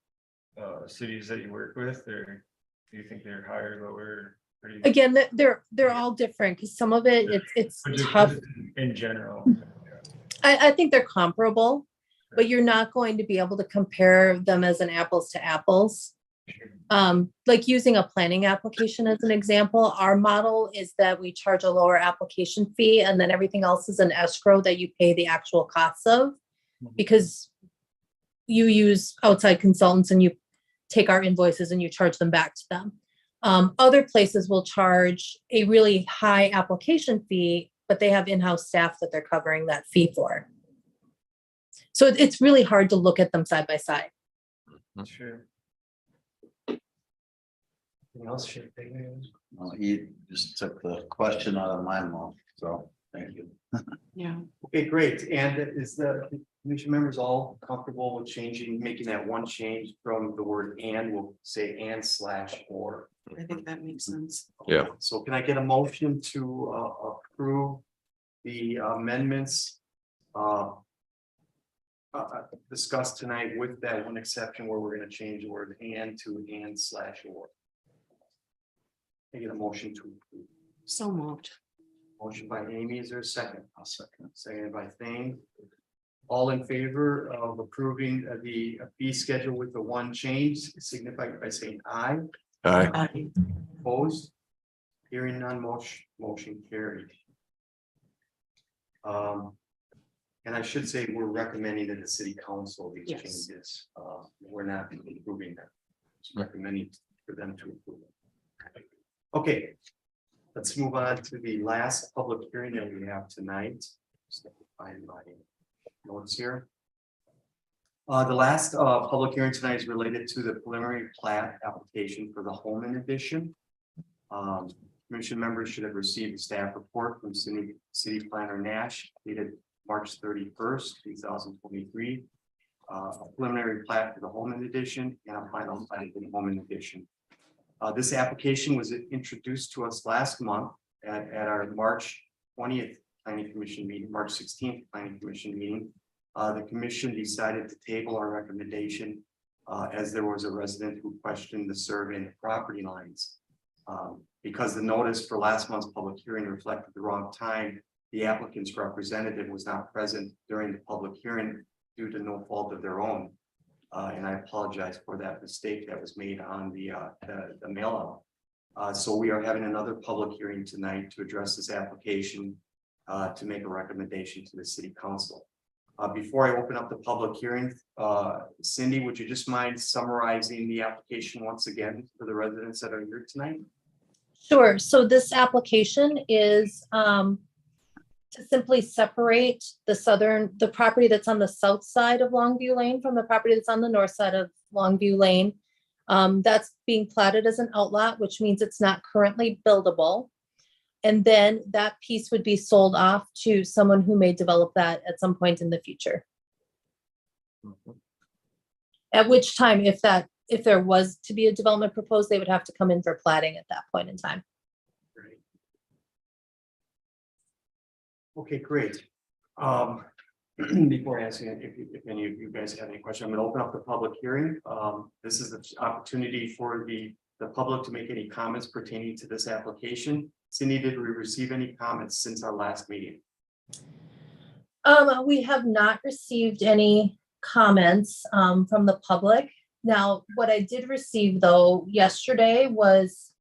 cities that you work with, or do you think they're higher, lower? Pretty- Again, they're all different because some of it, it's But just tough. in general. I think they're comparable, but you're not going to be able to compare them as an apples to apples. Like using a planning application as an example, our model is that we charge a lower application fee and then everything else is an escrow that you pay the actual costs of. Because you use outside consultants and you take our invoices and you charge them back to them. Other places will charge a really high application fee, but they have in-house staff that they're covering that fee for. So it's really hard to look at them side by side. Sure. Anything else? Should I take it? Well, you just took the question out of my mouth, so thank you. Yeah. Okay, great. And is the commission members all comfortable with changing, making that one change from the word and, we'll say and/or? I think that makes sense. Yeah. So can I get a motion to approve the amendments discussed tonight with that one exception where we're gonna change the word and to and/or? Can I get a motion to approve? So moved. Motion by Amy, is there a second? I'll second. Seconded by Thane. All in favor of approving the fee schedule with the one change, signify by saying aye. Aye. Opposed? Hearing none, motion carried. And I should say, we're recommending that the city council these Yes. changes. We're not approving them. Just recommending for them to approve it. Okay. Let's move on to the last public hearing that we have tonight. Just find my notes here. The last public hearing tonight is related to the preliminary plat application for the Holman edition. Commission members should have received a staff report from city planner Nash dated March 31st, 2023. A preliminary plat for the Holman edition and a final plat for the Holman edition. This application was introduced to us last month at our March 20th planning commission meeting, March 16th planning commission meeting. The commission decided to table our recommendation as there was a resident who questioned the survey and the property lines. Because the notice for last month's public hearing reflected the wrong time, the applicant's representative was not present during the public hearing due to no fault of their own. And I apologize for that mistake that was made on the mail out. So we are having another public hearing tonight to address this application to make a recommendation to the city council. Before I open up the public hearing, Cindy, would you just mind summarizing the application once again for the residents that are here tonight? Sure. So this application is to simply separate the property that's on the south side of Longview Lane from the property that's on the north side of Longview Lane. That's being platted as an outlot, which means it's not currently buildable. And then that piece would be sold off to someone who may develop that at some point in the future. At which time, if there was to be a development proposed, they would have to come in for platting at that point in time. Great. Okay, great. Before asking if any of you guys have any questions, I'm going to open up the public hearing. This is the opportunity for the public to make any comments pertaining to this application. Cindy, did we receive any comments since our last meeting? We have not received any comments from the public. Now, what I did receive though yesterday was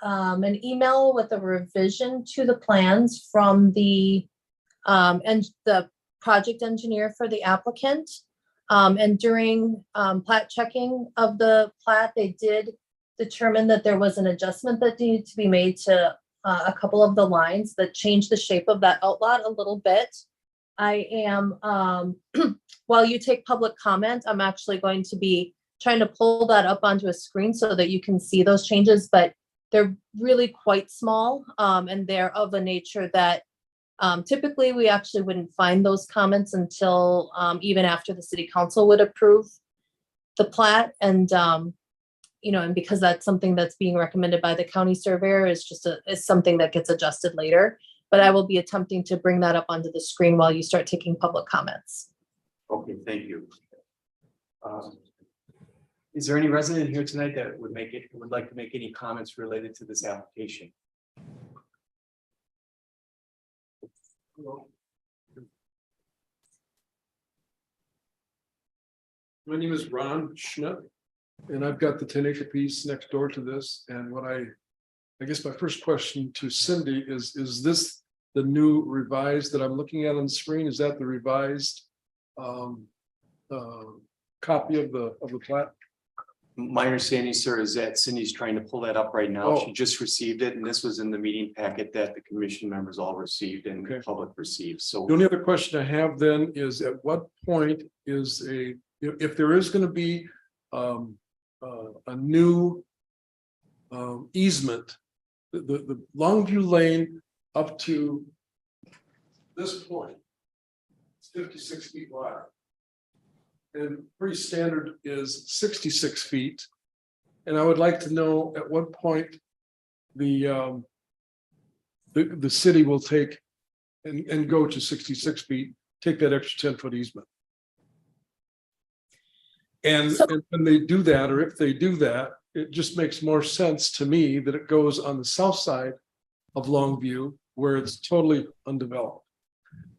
an email with a revision to the plans from the project engineer for the applicant. And during plat checking of the plat, they did determine that there was an adjustment that needed to be made to a couple of the lines that changed the shape of that outlot a little bit. I am, while you take public comment, I'm actually going to be trying to pull that up onto a screen so that you can see those changes, but they're really quite small and they're of a nature that typically we actually wouldn't find those comments until even after the city council would approve the plat and, and because that's something that's being recommended by the county surveyor is is something that gets adjusted later. But I will be attempting to bring that up onto the screen while you start taking public comments. Okay, thank you. Is there any resident here tonight that would like to make any comments related to this application? My name is Ron Schmidt, and I've got the 10-acre piece next door to this. And what I guess my first question to Cindy is this the new revised that I'm looking at on the screen? Is that the revised copy of the plat? My understanding, sir, is that Cindy's trying to pull that up right now. Oh. She just received it, and this was in the meeting packet that the commission members all received and the Okay. public received. So The only other question I have then is at what point is if there is going to be a new easement, the Longview Lane up to this point, it's 56 feet wide. And pretty standard is 66 feet. And I would like to know at what point the city will take and go to 66 feet, take that extra 10-foot easement. And when they do that, or if they do that, it just makes more sense to me that it goes on the south side of Longview where it's totally undeveloped.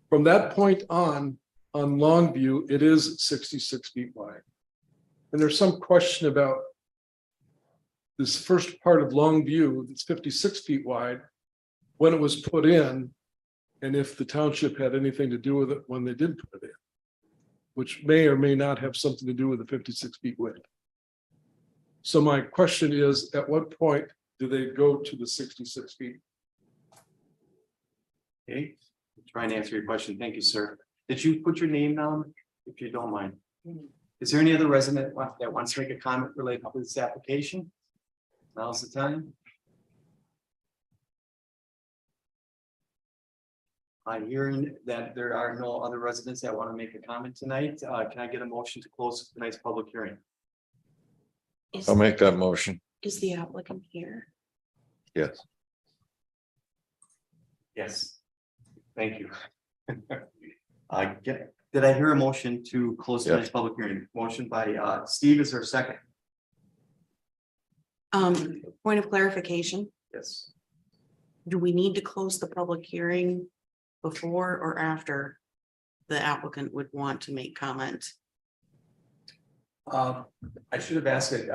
From that point on Longview, it is 66 feet wide. And there's some question about this first part of Longview that's 56 feet wide, when it was put in, and if the township had anything to do with it when they did put it in, which may or may not have something to do with the 56 feet width. So my question is, at what point do they go to the 66 feet? okay, trying to answer your question. Thank you, sir. Did you put your name down, if you don't mind? Is there any other resident that wants to make a comment related to this application? Now's the time. I'm hearing that there are no other residents that want to make a comment tonight. Can I get a motion to close tonight's public hearing? I'll make that motion. Is the applicant here? Yes. Yes. Thank you. Did I hear a motion to close tonight's public hearing? Motion by Steve, is there a second? Point of clarification, Yes. do we need to close the public hearing before or after the applicant would want to make comment? I should have asked it.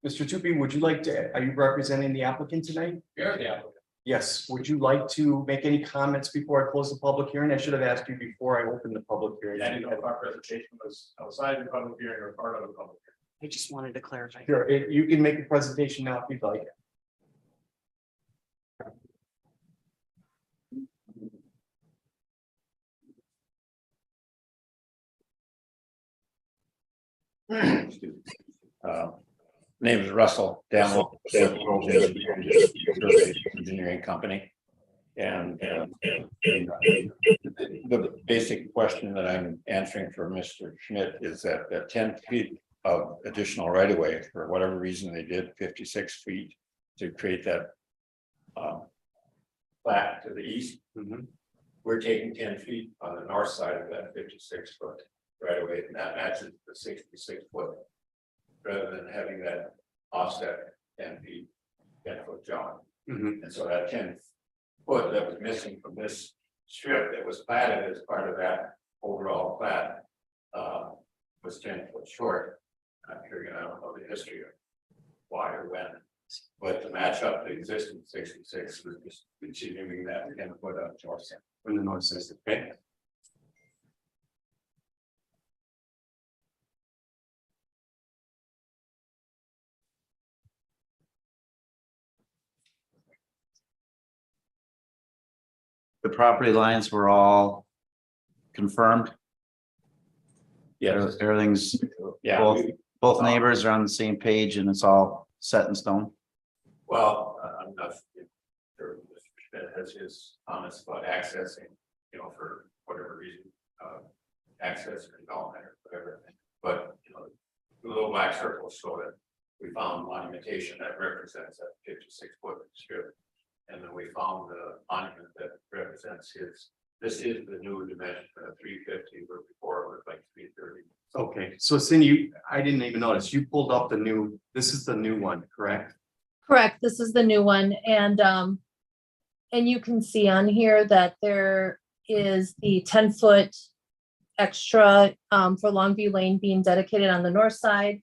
Mr. Tupie, would you like to, are you representing the applicant tonight? You're the applicant. Yes. Would you like to make any comments before I close the public hearing? I should have asked you before I opened the public hearing. I didn't know if our presentation was outside the public hearing or part of the public hearing. I just wanted to clarify. Sure, you can make a presentation now if you'd like. Name is Russell Daniel, engineering company. And the basic question that I'm answering for Mr. Schmidt is that 10 feet of additional right of way, for whatever reason they did 56 feet to create that flat to the east. We're taking 10 feet on the north side of that 56-foot right of way, and that matches the 66-foot. Rather than having that offset 10 feet, 10-foot jump. And so that 10-foot that was missing from this strip that was platted as part of that overall plat was 10 foot short. I'm figuring, I don't know the history of why or when, but to match up the existing 66 was just continuing that 10-foot on the north side. From the north side. Okay. The property lines were all confirmed. Yes. Everything's, Yeah. both neighbors are on the same page and it's all set in stone. Well, I'm not sure Mr. Schmidt has his comments about accessing, for whatever reason, access or development or whatever. But, the little black circles so that we found monumentation that represents that 56-foot strip. And then we found the monument that represents this is the new dimension of 350, where before it was like 330. Okay, so Cindy, I didn't even notice, you pulled up the new, this is the new one, correct? Correct, this is the new one, and you can see on here that there is the 10-foot extra for Longview Lane being dedicated on the north side.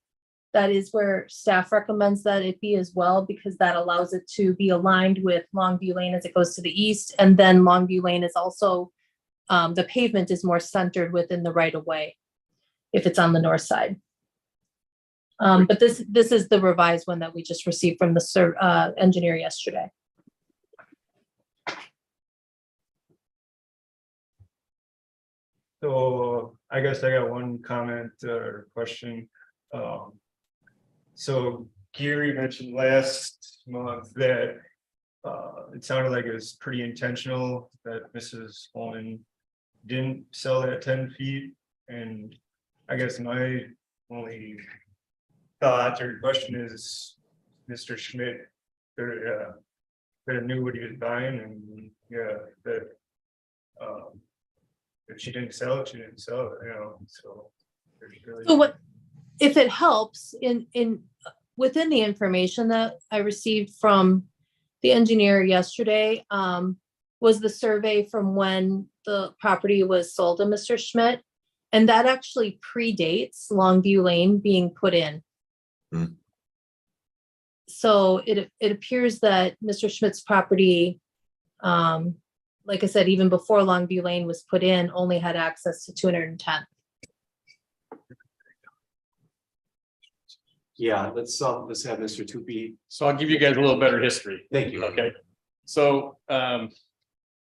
That is where staff recommends that it be as well, because that allows it to be aligned with Longview Lane as it goes to the east. And then Longview Lane is also, the pavement is more centered within the right of way if it's on the north side. But this is the revised one that we just received from the engineer yesterday. So I guess I got one comment or question. So Gary mentioned last month that it sounded like it was pretty intentional that Mrs. Holman didn't sell that 10 feet. And I guess my only thought or question is Mr. Schmidt better knew what he was buying, and yeah, that if she didn't sell it, she didn't sell it, you know, so. So what, if it helps within the information that I received from the engineer yesterday, was the survey from when the property was sold to Mr. Schmidt. And that actually predates Longview Lane being put in. So it appears that Mr. Schmidt's property, like I said, even before Longview Lane was put in, only had access to 210. Yeah, let's have Mr. Tupi. So I'll give you guys a little better history. Thank you. Okay, so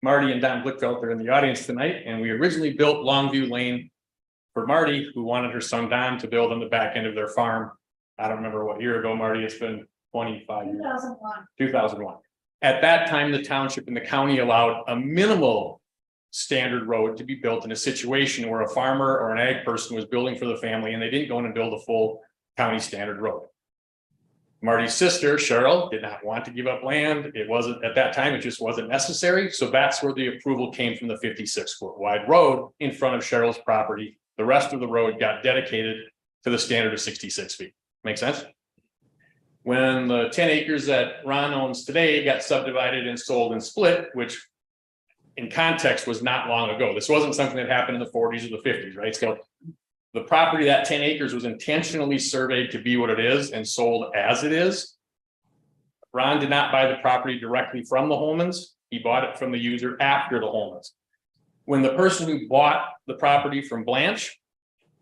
Marty and Don Blickfeld are in the audience tonight, and we originally built Longview Lane for Marty, who wanted her son Don to build on the back end of their farm. I don't remember what year ago, Marty, it's been 25 years. 2001. At that time, the township and the county allowed a minimal standard road to be built in a situation where a farmer or an ag person was building for the family, and they didn't go in and build a full county standard road. Marty's sister, Cheryl, did not want to give up land. It wasn't, at that time, it just wasn't necessary. So that's where the approval came from, the 56-foot wide road in front of Cheryl's property. The rest of the road got dedicated to the standard of 66 feet. Make sense? When the 10 acres that Ron owns today got subdivided and sold and split, which in context was not long ago. This wasn't something that happened in the 40s or the 50s, right? So the property, that 10 acres, was intentionally surveyed to be what it is and sold as it is. Ron did not buy the property directly from the Holmans. He bought it from the user after the Holmans. When the person who bought the property from Blanche,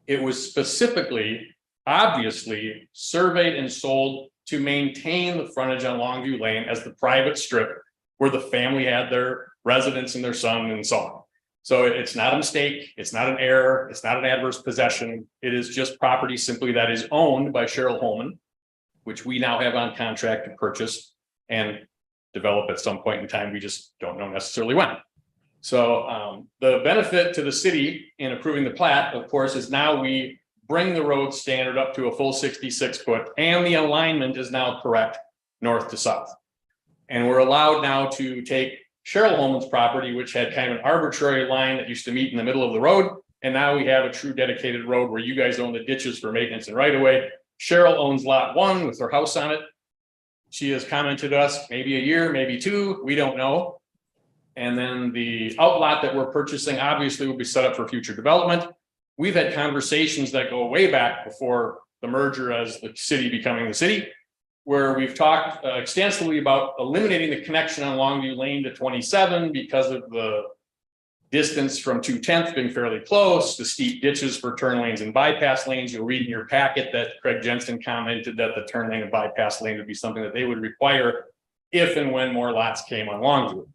it was specifically, obviously, surveyed and sold to maintain the frontage on Longview Lane as the private strip where the family had their residence and their son and so on. So it's not a mistake, it's not an error, it's not an adverse possession. It is just property simply that is owned by Cheryl Holman, which we now have on contract to purchase and develop at some point in time. We just don't know necessarily when. So the benefit to the city in approving the plat, of course, is now we bring the road standard up to a full 66 foot, and the alignment is now correct north to south. And we're allowed now to take Cheryl Holman's property, which had kind of an arbitrary line that used to meet in the middle of the road. And now we have a true dedicated road where you guys own the ditches for maintenance and right of way. Cheryl owns lot 1 with her house on it. She has commented to us maybe a year, maybe 2, we don't know. And then the outlot that we're purchasing obviously will be set up for future development. We've had conversations that go way back before the merger as the city becoming the city, where we've talked extensively about eliminating the connection on Longview Lane to 27 because of the distance from 210th being fairly close, the steep ditches for turn lanes and bypass lanes. You'll read in your packet that Craig Jensen commented that the turn lane and bypass lane would be something that they would require if and when more lots came on Longview.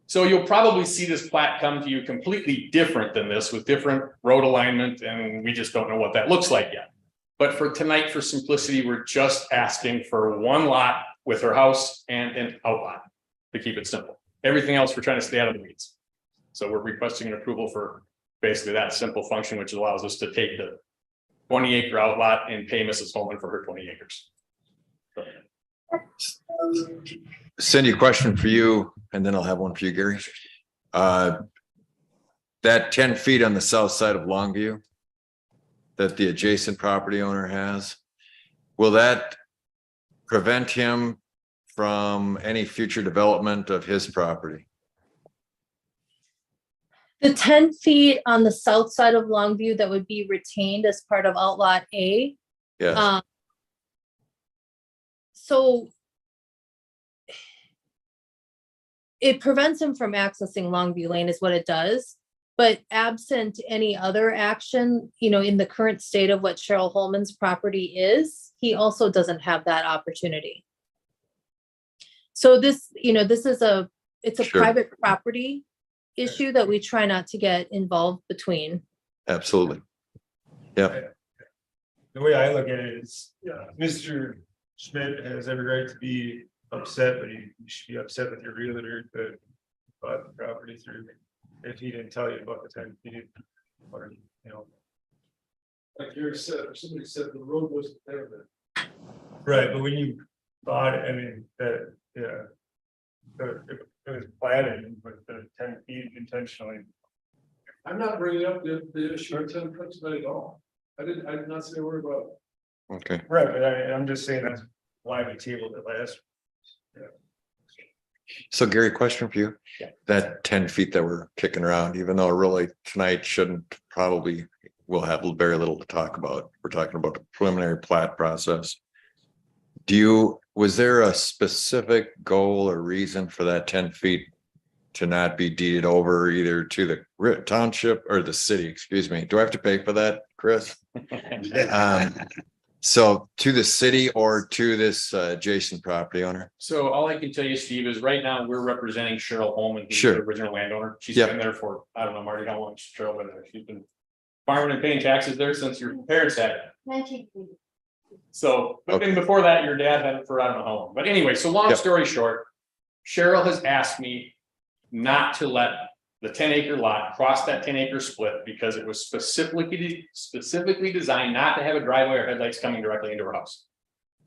So you'll probably see this plat come to you completely different than this, with different road alignment, and we just don't know what that looks like yet. But for tonight, for simplicity, we're just asking for one lot with her house and an outlot to keep it simple. Everything else, we're trying to stay out of the weeds. So we're requesting an approval for basically that simple function, which allows us to take the 20-acre outlot and pay Mrs. Holman for her 20 acres. Cindy, a question for you, and then I'll have one for you, Gary. That 10 feet on the south side of Longview that the adjacent property owner has, will that prevent him from any future development of his property? The 10 feet on the south side of Longview that would be retained as part of Outlot A. Yes, So it prevents him from accessing Longview Lane is what it does. But absent any other action, you know, in the current state of what Cheryl Holman's property is, he also doesn't have that opportunity. So this, you know, this is it's a Sure. private property issue that we try not to get involved between. absolutely. Yep, The way I look at it is, Mr. Schmidt has every right to be upset, but you should be upset with your realtor that bought the property through. If he didn't tell you about the 10 feet, or, you know. Like Gary said, or somebody said the road wasn't there then. Right, but when you bought it, I mean, that, yeah. It was planted with the 10 feet intentionally. I'm not bringing up the issue of 10 foot tonight at all. I did not say a word about it. okay. Right, but I'm just saying that's why we tabled it last. So Gary, question for you. Yeah. That 10 feet that we're kicking around, even though really tonight shouldn't probably, we'll have very little to talk about. We're talking about the preliminary plat process. Was there a specific goal or reason for that 10 feet to not be deeded over either to the township or the city, excuse me? Do I have to pay for that, Chris? So to the city or to this adjacent property owner? So all I can tell you, Steve, is right now we're representing Cheryl Holman, who's Sure. the original landowner. She's Yep. been there for, I don't know, Marty, how long Cheryl been there? She's been farming and paying taxes there since your parents had it. So, but then before that, your dad had it for I don't know how long. But anyway, so long Yep. story short, Cheryl has asked me not to let the 10-acre lot cross that 10-acre split because it was specifically designed not to have a driveway or headlights coming directly into her house.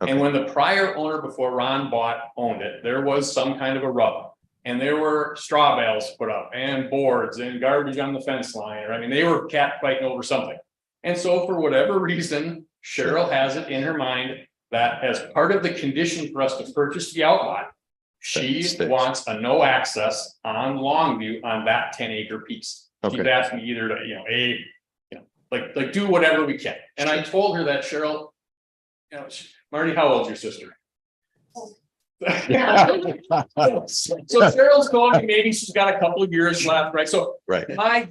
Okay. And when the prior owner before Ron owned it, there was some kind of a rub. And there were straw bales put up and boards and garbage on the fence line. Or I mean, they were cat fighting over something. And so for whatever reason, Cheryl has it in her mind that as part of the condition for us to purchase the outlot, she Sticks. wants a no access on Longview on that 10-acre piece. She's Okay. asked me either to, like do whatever we can. And I told her that Cheryl, Marty, how old's your sister? So Cheryl's going, maybe she's got a couple of years left, right? So Right. I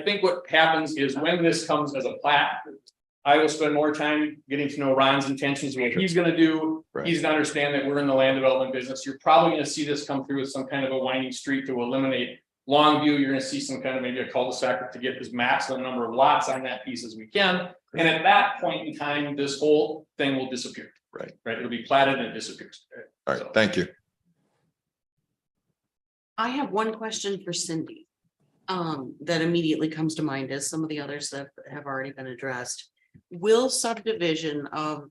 think what happens is when this comes as a plat, I will spend more time getting to know Ron's intentions, what he's gonna do. Right. He's gonna understand that we're in the land development business. You're probably gonna see this come through with some kind of a winding street to eliminate Longview. You're gonna see some kind of maybe a cul-de-sac to get as maximum number of lots on that piece as we can. And at that point in time, this whole thing will disappear. Right. Right, it'll be platted and it disappears. All right, thank you. I have one question for Cindy. That immediately comes to mind as some of the others that have already been addressed. Will subdivision of,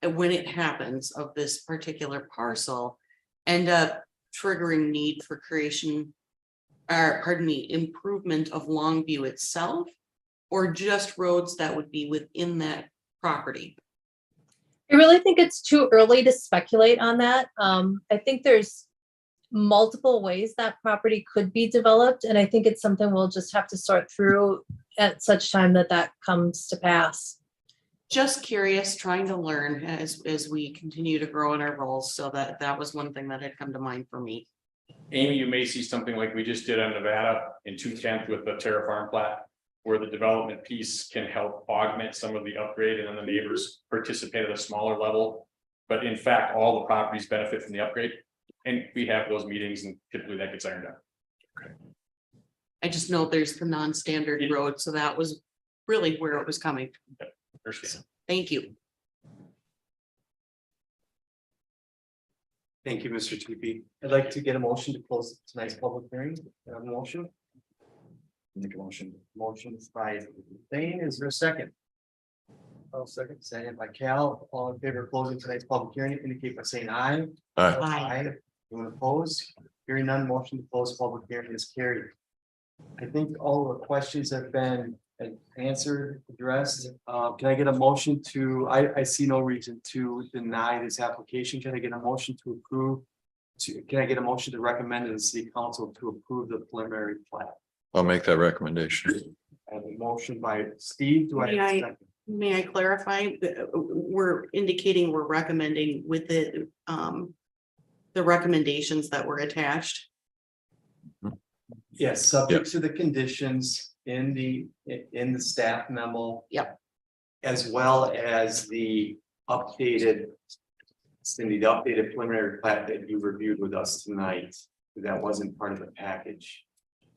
when it happens, of this particular parcel end up triggering need for creation? Or pardon me, improvement of Longview itself? Or just roads that would be within that property? I really think it's too early to speculate on that. I think there's multiple ways that property could be developed, and I think it's something we'll just have to sort through at such time that comes to pass. Just curious, trying to learn as we continue to grow in our roles, so that was one thing that had come to mind for me. Amy, you may see something like we just did on Nevada in 210 with the Terra Farm plat, where the development piece can help augment some of the upgrade and then the neighbors participate at a smaller level. But in fact, all the properties benefit from the upgrade. And we have those meetings and typically that gets ironed out. I just know there's the non-standard road, so that was really where it was coming. Understand. Thank you. Thank you, Mr. TP. I'd like to get a motion to close tonight's public hearing. Have a motion? Make a motion. Motion's by Dane, is there a second? Oh, second, second by Cal, all in favor of closing tonight's public hearing, indicate by saying aye. Aye. Anyone opposed? Hearing none, motion to close public hearing is carried. I think all the questions have been answered, addressed. Can I get a motion to, I see no reason to deny this application. Can I get a motion to approve? Can I get a motion to recommend to the city council to approve the preliminary plat? I'll make that recommendation. I have a motion by Steve. Do I have a second? May I clarify? We're indicating we're recommending with the recommendations that were attached. Yes, subject to the conditions in the staff memo. Yep. As well as the updated. Cindy, the updated preliminary plat that you reviewed with us tonight, that wasn't part of the package.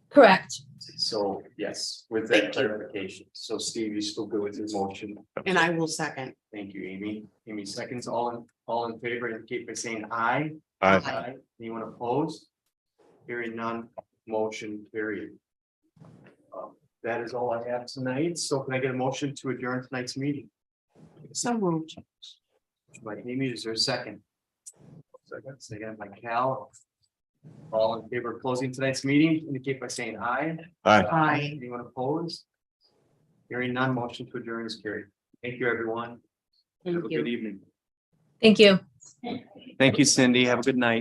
Correct. So, yes, with Thank that you. clarification. So Steve, you still good with your motion? And I will second. Thank you, Amy. Amy seconds, all in favor, indicate by saying aye. Aye. Anyone opposed? Hearing none, motion carried. That is all I have tonight. So can I get a motion to adjourn tonight's meeting? So moved. By Amy, is there a second? Second by Cal. All in favor of closing tonight's meeting, indicate by saying aye. Aye. Aye. Anyone opposed? Hearing none, motion to adjourn is carried. Thank you, everyone. Have a Thank you. good evening. Thank you. Thank you, Cindy. Have a good night.